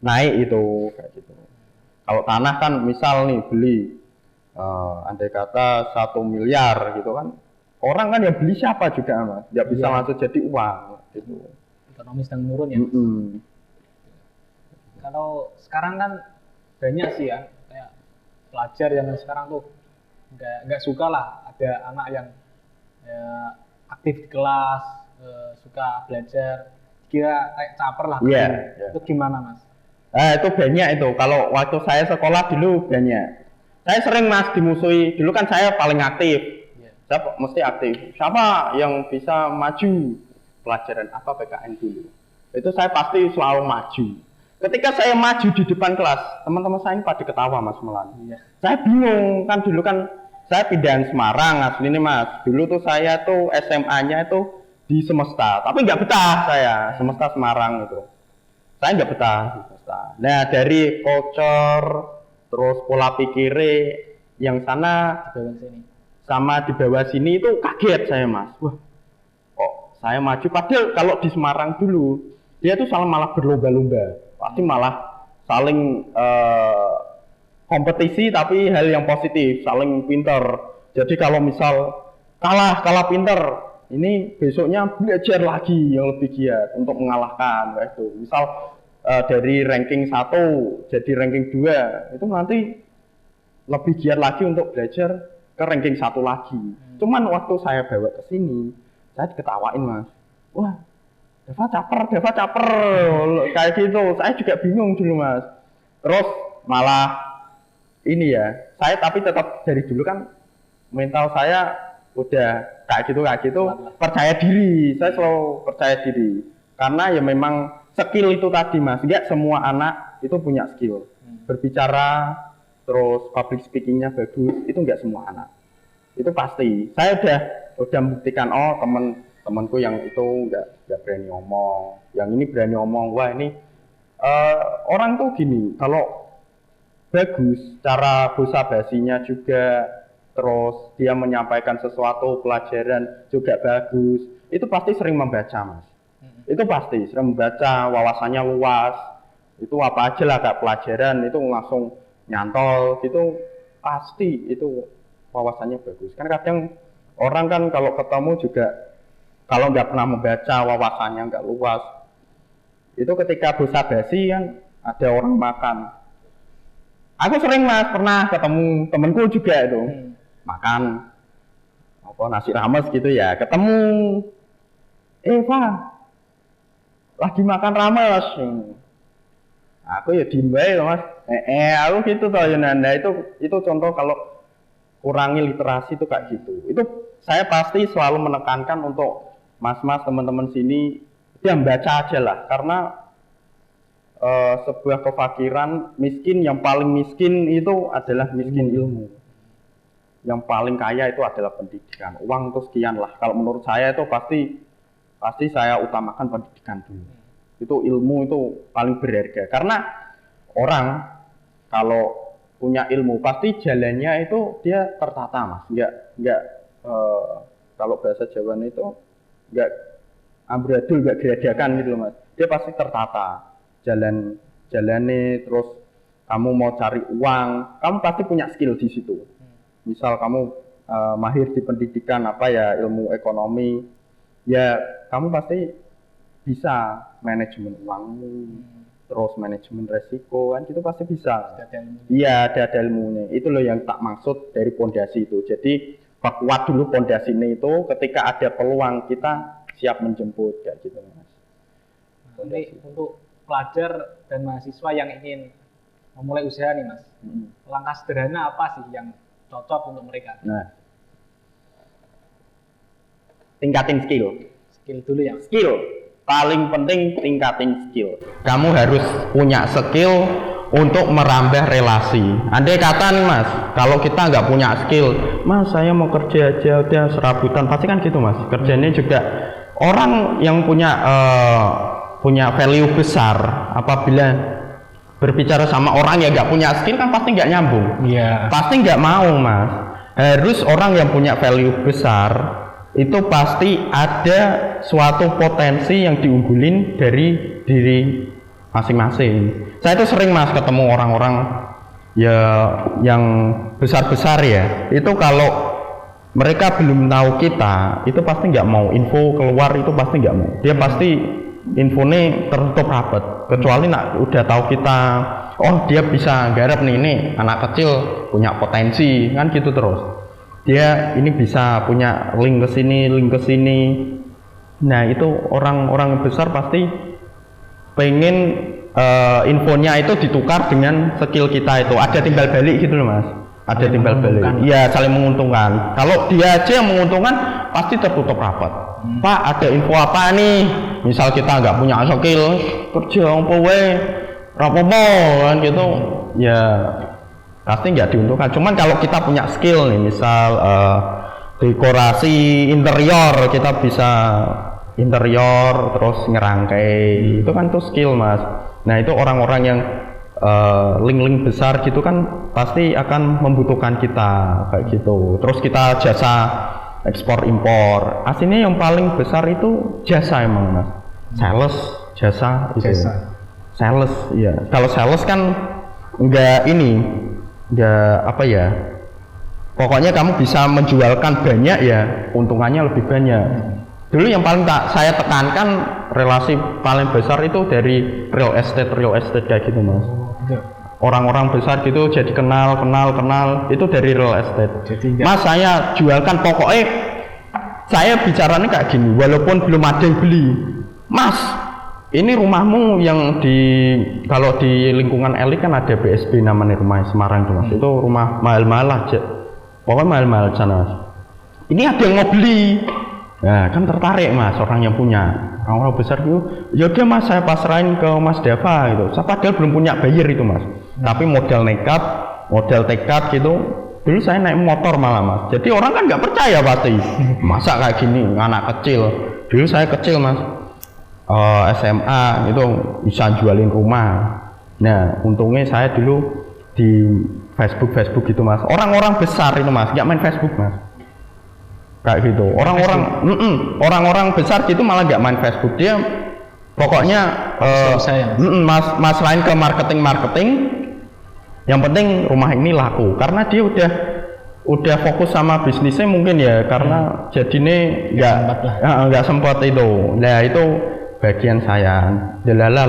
naik itu kayak gitu. Kalau tanah kan misal nih beli andai kata 1 miliar gitu kan, orang kan yang beli siapa juga Mas, nggak bisa langsung jadi uang gitu. Ekonomi sedang menurun ya. Kalau sekarang kan banyak sih ya kayak pelajar yang sekarang tuh nggak suka lah ada anak yang aktif di kelas, suka belajar, kira kayak caper lah. Itu gimana Mas? Itu banyak itu. Kalau waktu saya sekolah dulu banyak. Saya sering Mas dimusuhi. Dulu kan saya paling aktif. Saya mesti aktif. Siapa yang bisa maju pelajaran apa PKN dulu? Itu saya pasti selalu maju. Ketika saya maju di depan kelas, teman-teman saya ini pada ketawa Mas Melan. Saya bingung kan dulu kan saya pindahan Semarang asli ini Mas. Dulu tuh saya tuh SMA-nya itu di Semesta, tapi nggak betah saya Semesta Semarang itu. Saya nggak betah di Semesta. Nah dari culture terus pola pikirnya yang sana sama di bawah sini itu kaget saya Mas. Wah, kok saya maju padahal kalau di Semarang dulu dia tuh malah berlomba-lomba. Pasti malah saling kompetisi tapi hal yang positif, saling pinter. Jadi kalau misal kalah pinter, ini besoknya belajar lagi yang lebih giat untuk mengalahkan itu. Misal dari ranking 1 jadi ranking 2, itu nanti lebih giat lagi untuk belajar ke ranking 1 lagi. Cuman waktu saya bawa ke sini, saya diketawain Mas. Wah, Deva caper kayak gitu. Saya juga bingung dulu Mas. Terus malah ini ya, saya tapi tetap dari dulu kan mental saya udah kayak gitu percaya diri. Saya selalu percaya diri karena ya memang skill itu tadi Mas. Enggak semua anak itu punya skill berbicara terus public speakingnya bagus, itu enggak semua anak. Itu pasti. Saya udah membuktikan temanku yang itu nggak berani ngomong, yang ini berani ngomong. Wah ini orang tuh gini, kalau bagus cara basa-basinya juga, terus dia menyampaikan sesuatu pelajaran juga bagus, itu pasti sering membaca Mas. Itu pasti sering membaca, wawasannya luas. Itu apa aja lah kayak pelajaran itu langsung nyantol gitu, pasti itu wawasannya bagus. Kan kadang orang kan kalau ketemu juga kalau nggak pernah membaca, wawasannya nggak luas, itu ketika basa-basi kan ada orang makan. Aku sering Mas pernah ketemu temenku juga itu makan nasi rames gitu ya, ketemu Pak lagi makan rames, aku ya diem bae Mas, aku gitu toh ya Nanda. Itu contoh kalau kurangi literasi itu kayak gitu. Itu saya pasti selalu menekankan untuk mas-mas teman-teman sini dia membaca aja lah, karena sebuah kefakiran miskin, yang paling miskin itu adalah miskin ilmu, yang paling kaya itu adalah pendidikan. Uang itu sekian lah, kalau menurut saya itu pasti saya utamakan pendidikan dulu. Itu ilmu itu paling berharga, karena orang kalau punya ilmu pasti jalannya itu dia tertata Mas, nggak kalau bahasa Jawa itu nggak amburadul, nggak geradakan gitu loh Mas. Dia pasti tertata jalannya, terus kamu mau cari uang, kamu pasti punya skill di situ. Misal kamu mahir di pendidikan apa ya, ilmu ekonomi, ya kamu pasti bisa manajemen uangmu, terus manajemen resiko kan gitu pasti bisa. Iya, ada ilmunya. Itu loh yang tak maksud dari pondasi itu. Jadi kuat dulu pondasinya itu, ketika ada peluang kita siap menjemput kayak gitu mas. Jadi untuk pelajar dan mahasiswa yang ingin memulai usaha nih mas, langkah sederhana apa sih yang cocok untuk mereka? Nah, tingkatin skill. Skill dulu ya. Skill paling penting, tingkatin skill. Kamu harus punya skill untuk merambah relasi. Andai kata nih mas, kalau kita nggak punya skill, mas saya mau kerja aja udah serabutan, pasti kan gitu mas. Kerjanya juga orang yang punya value besar, apabila berbicara sama orang yang nggak punya skill kan pasti nggak nyambung. Iya. Pasti nggak mau mas. Harus orang yang punya value besar, itu pasti ada suatu potensi yang diunggulin dari diri masing-masing. Saya itu sering mas ketemu orang-orang ya yang besar-besar ya, itu kalau mereka belum tahu kita, itu pasti nggak mau info keluar, itu pasti nggak mau. Dia pasti infonya tertutup rapat, kecuali nak udah tahu kita, oh dia bisa garap nih, ini anak kecil punya potensi kan gitu terus. Dia ini bisa punya link ke sini. Nah itu orang-orang besar pasti pengen infonya itu ditukar dengan skill kita itu. Ada timbal balik gitu loh mas. Ada timbal balik. Iya saling menguntungkan. Kalau dia aja yang menguntungkan pasti tertutup rapat. Pak ada info apa nih? Misal kita nggak punya skill kerja apa wae, rapopo kan gitu. Ya pasti nggak diuntungkan. Cuman kalau kita punya skill nih, misal dekorasi interior, kita bisa interior terus ngerangkai, itu kan tuh skill mas. Nah itu orang-orang yang link-link besar gitu kan pasti akan membutuhkan kita kayak gitu. Terus kita jasa ekspor impor, aslinya yang paling besar itu jasa emang mas. Sales, jasa itu. Sales, iya. Kalau sales kan enggak apa ya, pokoknya kamu bisa menjualkan banyak ya, untungannya lebih banyak. Dulu yang paling saya tekankan, relasi paling besar itu dari real estate kayak gitu mas. Orang-orang besar gitu jadi kenal itu dari real estate. Mas saya jualkan, pokoknya saya bicaranya kayak gini, walaupun belum ada yang beli, mas ini rumahmu yang kalau di lingkungan elit kan ada BSB namanya, rumah Semarang tuh mas. Itu rumah mahal-mahal aja, pokoknya mahal-mahal sana mas. Ini ada yang mau beli, nah kan tertarik mas orang yang punya. Orang-orang besar itu, ya udah mas saya pasrahin ke Mas Dava gitu. Saya padahal belum punya buyer itu mas, tapi modal nekat, modal tekad gitu. Dulu saya naik motor malah mas, jadi orang kan nggak percaya pasti. Masa kayak gini anak kecil, dulu saya kecil mas, SMA itu bisa jualin rumah. Nah untungnya saya dulu di Facebook gitu mas. Orang-orang besar itu mas nggak main Facebook mas, kayak gitu. Orang-orang besar gitu malah nggak main Facebook, dia pokoknya mas lain ke marketing. Yang penting rumah ini laku, karena dia udah fokus sama bisnisnya mungkin ya, karena jadinya nggak sempat itu. Nah itu bagian saya delala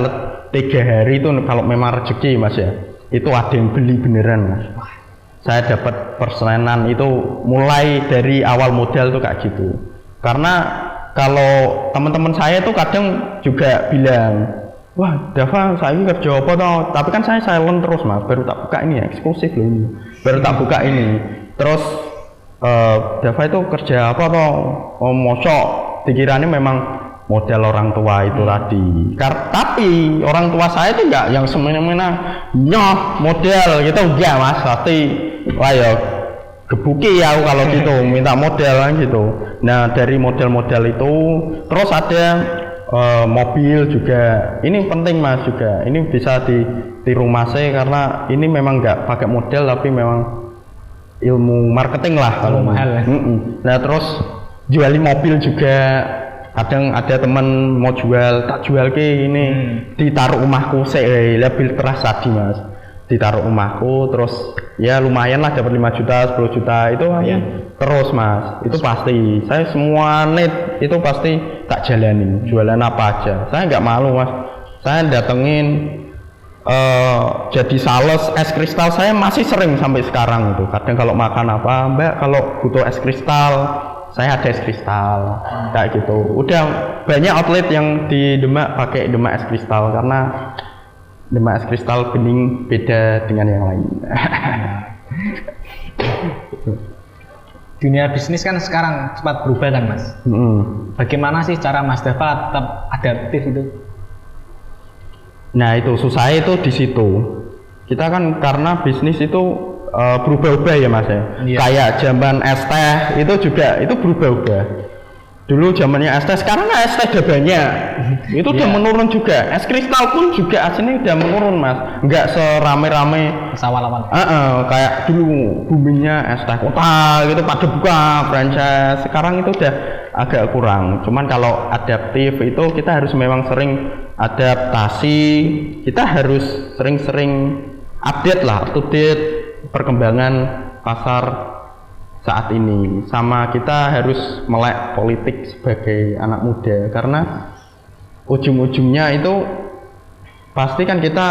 3 hari itu kalau memang rezeki mas ya, itu ada yang beli beneran mas. Saya dapat persenan itu mulai dari awal modal tuh kayak gitu. Karena kalau teman-teman saya tuh kadang juga bilang, wah Dava saya kerja apa toh, tapi kan saya silent terus mas, baru tak buka ini ya, eksklusif loh ini, baru tak buka ini. Terus Dava itu kerja apa toh, mosok dikiranya memang modal orang tua itu tadi. Tapi orang tua saya itu enggak yang semena-mena nyoh modal gitu, enggak mas, pasti wah ya gebuki ya kalau gitu minta modal kan gitu. Nah dari modal-modal itu terus ada mobil juga, ini penting mas juga, ini bisa di rumah saya karena ini memang nggak pakai modal tapi memang ilmu marketing lah kalau mahal. Nah terus jualin mobil juga, kadang ada teman mau jual, tak jual ke ini ditaruh rumahku saya lebih terasa di mas. ditaruh rumahku, terus ya lumayan lah dapat 5 juta, 10 juta itu terus mas, itu pasti. Saya semua net itu pasti tak jalanin, jualan apa aja. Saya nggak malu mas, saya datengin jadi sales es kristal, saya masih sering sampai sekarang itu. Kadang kalau makan apa, mbak kalau butuh es kristal, saya ada es kristal, kayak gitu. Udah banyak outlet yang di Demak pakai Demak es kristal, karena Demak es kristal bening beda dengan yang lain. Dunia bisnis kan sekarang cepat berubah kan mas. Bagaimana sih cara Mas Dava tetap adaptif itu? Nah itu susah itu di situ. Kita kan karena bisnis itu berubah-ubah ya mas ya. Iya. Kayak zaman es teh itu juga itu berubah-ubah. Dulu zamannya es teh, sekarang es teh udah banyak. Itu udah menurun juga. Es kristal pun juga aslinya udah menurun mas. Nggak serame-rame Awal-awal. kayak dulu boomingnya es teh kota gitu pada buka franchise. Sekarang itu udah agak kurang. Cuman kalau adaptif itu kita harus memang sering adaptasi, kita harus sering-sering update lah, up-to-date perkembangan pasar saat ini. Sama kita harus melek politik sebagai anak muda, karena ujung-ujungnya itu pasti kan kita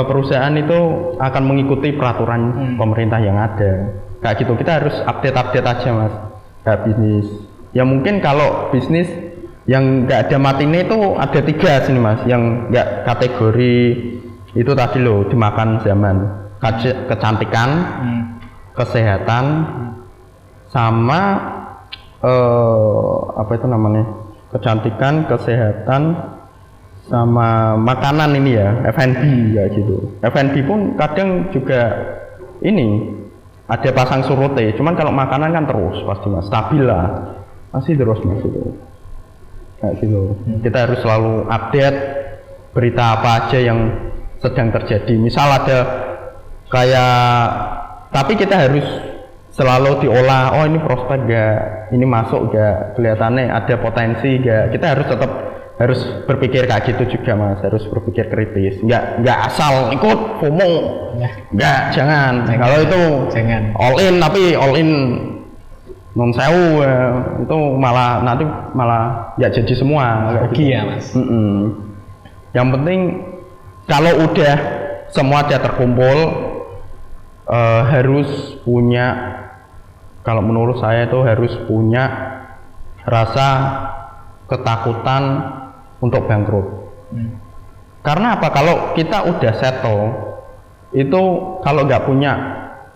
perusahaan itu akan mengikuti peraturan pemerintah yang ada. Kayak gitu, kita harus update-update aja mas, kayak bisnis. Ya mungkin kalau bisnis yang nggak ada matinya itu ada 3 sini mas, yang nggak kategori itu tadi loh, dimakan zaman, kecantikan, kesehatan, sama apa itu namanya, kecantikan, kesehatan, sama makanan ini ya, F&B ya gitu. F&B pun kadang juga ini ada pasang surutnya, cuman kalau makanan kan terus pasti mas, stabil lah, pasti terus mas itu. Kayak gitu. Kita harus selalu update berita apa aja yang sedang terjadi. Misal ada kayak, tapi kita harus selalu diolah. Oh ini prospek gak? Ini masuk gak? Kelihatannya ada potensi gak? Kita harus tetap harus berpikir kayak gitu juga mas. Harus berpikir kritis. Nggak asal ikut FOMO. Nggak, jangan. Kalau itu all in, tapi all in non sewu itu malah nanti malah nggak jadi semua. Rugi ya mas. Yang penting kalau udah semua dia terkumpul, harus punya, kalau menurut saya itu harus punya rasa ketakutan untuk bangkrut. Karena apa? Kalau kita udah settle itu, kalau nggak punya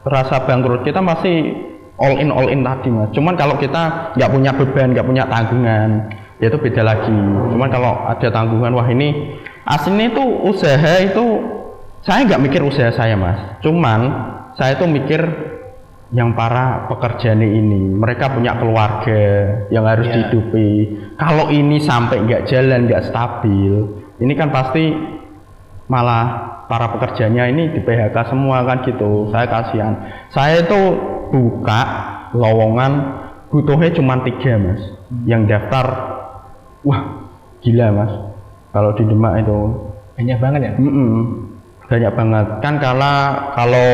rasa bangkrut, kita masih all in tadi mas. Cuman kalau kita nggak punya beban, nggak punya tanggungan, ya itu beda lagi. Cuman kalau ada tanggungan, wah ini aslinya itu usaha itu, saya nggak mikir usaha saya mas. Cuman saya tuh mikir yang para pekerjaan ini, mereka punya keluarga yang harus dihidupi. Kalau ini sampai nggak jalan, nggak stabil, ini kan pasti malah para pekerjanya ini di PHK semua kan gitu. Saya kasihan. Saya itu buka lowongan, butuhnya cuma 3 mas, yang daftar. Wah gila mas, kalau di Demak itu banyak banget ya. Banyak banget kan, kalau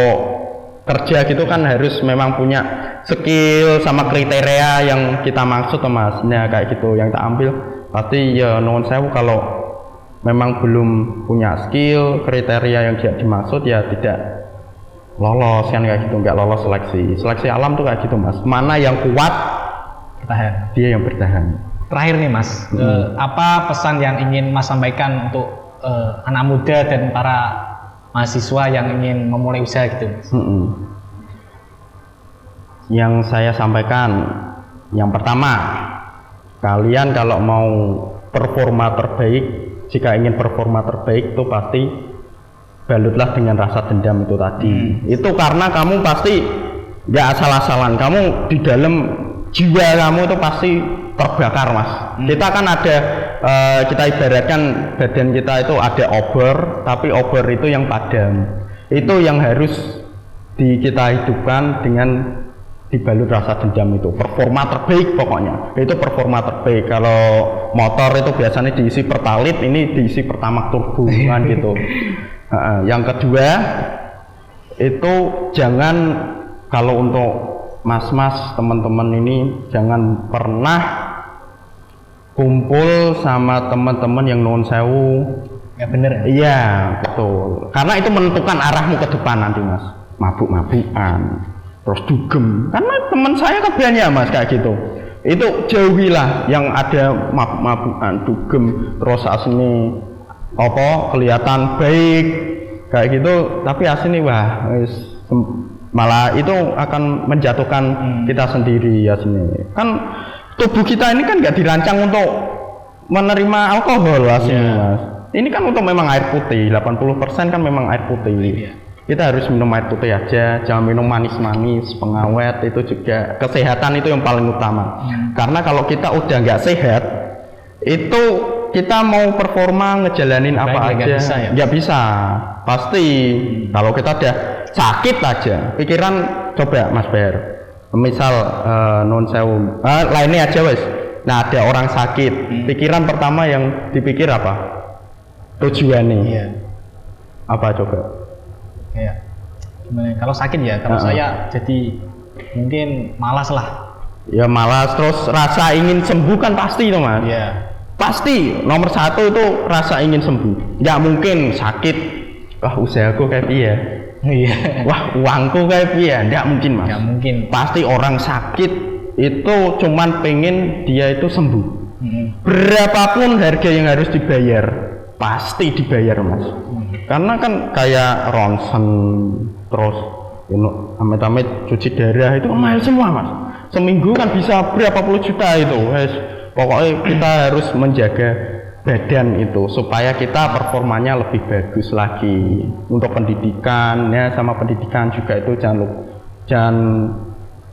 kerja gitu kan harus memang punya skill sama kriteria yang kita maksud mas. Nah kayak gitu yang tak ambil, pasti ya nuwun sewu kalau memang belum punya skill, kriteria yang tidak dimaksud, ya tidak lolos kan, kayak gitu, nggak lolos seleksi alam tuh kayak gitu mas. Mana yang kuat bertahan, dia yang bertahan. Terakhir nih mas, apa pesan yang ingin mas sampaikan untuk anak muda dan para mahasiswa yang ingin memulai usaha gitu mas? Yang saya sampaikan, yang pertama, kalian kalau mau performa terbaik, jika ingin performa terbaik itu pasti balutlah dengan rasa dendam itu tadi. Itu karena kamu pasti nggak asal-asalan, kamu di dalam jiwa kamu itu pasti terbakar mas. Kita kan ada, kita ibaratkan badan kita itu ada obor, tapi obor itu yang padam. Itu yang harus kita hidupkan dengan dibalut rasa dendam itu. Performa terbaik pokoknya, itu performa terbaik. Kalau motor itu biasanya diisi pertalit, ini diisi pertamax turbo kan gitu. Yang kedua, itu jangan, kalau untuk mas-mas teman-teman ini jangan pernah kumpul sama teman-teman yang nuwun sewu. Nggak bener ya? Iya, betul. Karena itu menentukan arahmu ke depan nanti, Mas. Mabuk-mabukan, terus dugem. Karena teman saya kan banyak, Mas, kayak gitu. Itu jauhilah yang ada mabuk-mabukan, dugem, terus asli apa kelihatan baik kayak gitu, tapi asli wah malah itu akan menjatuhkan kita sendiri asli. Kan tubuh kita ini kan nggak dirancang untuk menerima alkohol asli, Mas. Ini kan untuk memang air putih, 80% kan memang air putih. Kita harus minum air putih aja, jangan minum manis-manis, pengawet, itu juga kesehatan itu yang paling utama. Karena kalau kita udah nggak sehat, itu kita mau performa ngejalanin apa aja, nggak bisa. Pasti kalau kita udah sakit aja, pikiran coba Mas Ber, misal non sewu, lainnya aja wes. Nah ada orang sakit, pikiran pertama yang dipikir apa? Tujuannya. Iya. Apa coba? Kayak gimana? Kalau sakit ya, kalau saya jadi mungkin malas lah. Ya malas, terus rasa ingin sembuh kan pasti tuh, Mas. Iya. Pasti nomor satu itu rasa ingin sembuh. Nggak mungkin sakit, wah usahaku kayak piye. Iya. Wah uangku kayak piye. Nggak mungkin, Mas. Nggak mungkin. Pasti orang sakit itu cuman pengen dia itu sembuh. Berapapun harga yang harus dibayar, pasti dibayar, Mas. Karena kan kayak ronsen, terus amit-amit cuci darah itu mahal semua, Mas. Seminggu kan bisa berapa puluh juta itu. Pokoknya kita harus menjaga badan itu supaya kita performanya lebih bagus lagi. Untuk pendidikan ya, sama pendidikan juga itu jangan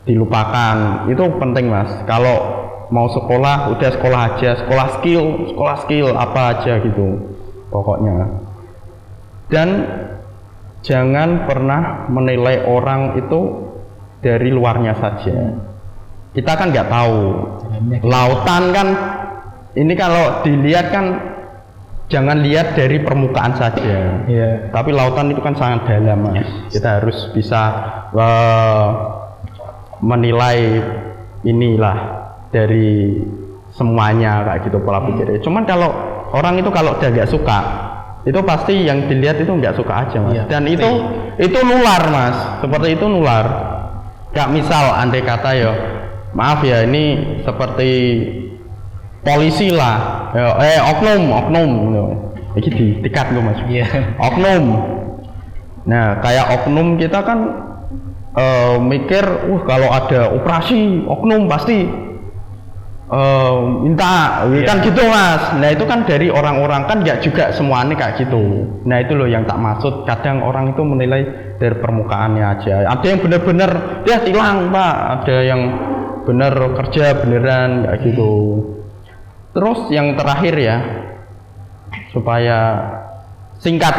dilupakan. Itu penting, Mas. Kalau mau sekolah udah sekolah aja, sekolah skill apa aja gitu pokoknya. Dan jangan pernah menilai orang itu dari luarnya saja. Kita kan nggak tahu, lautan kan ini kalau dilihat kan jangan lihat dari permukaan saja. Tapi lautan itu kan sangat dalam, Mas. Kita harus bisa menilai inilah dari semuanya kayak gitu pola pikirnya. Cuman kalau orang itu kalau udah nggak suka, itu pasti yang dilihat itu nggak suka aja, Mas. Dan itu nular, Mas. Seperti itu nular. Gak misal andai kata ya, maaf ya ini seperti polisi lah, oknum, ini dikat gue, Mas. Oknum. Nah kayak oknum kita kan mikir, kalau ada operasi oknum pasti minta kan gitu, Mas. Nah itu kan dari orang-orang kan nggak juga semuanya kayak gitu. Nah itu loh yang tak maksud, kadang orang itu menilai dari permukaannya aja. Ada yang bener-bener dia tilang, Pak, ada yang bener kerja beneran kayak gitu. Terus yang terakhir ya, supaya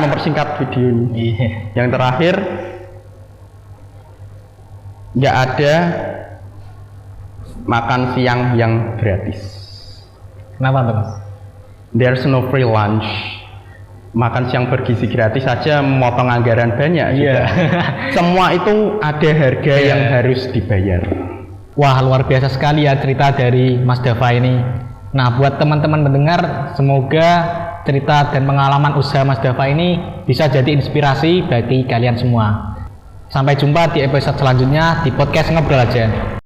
mempersingkat video ini. Yang terakhir, nggak ada makan siang yang gratis. Kenapa tuh, Mas? There's no free lunch. Makan siang bergizi gratis saja memotong anggaran banyak. Semua itu ada harga yang harus dibayar. Wah, luar biasa sekali ya cerita dari Mas Dava ini. Nah, buat teman-teman mendengar, semoga cerita dan pengalaman usaha Mas Dava ini bisa jadi inspirasi bagi kalian semua. Sampai jumpa di episode selanjutnya di podcast Ngobrol Aja.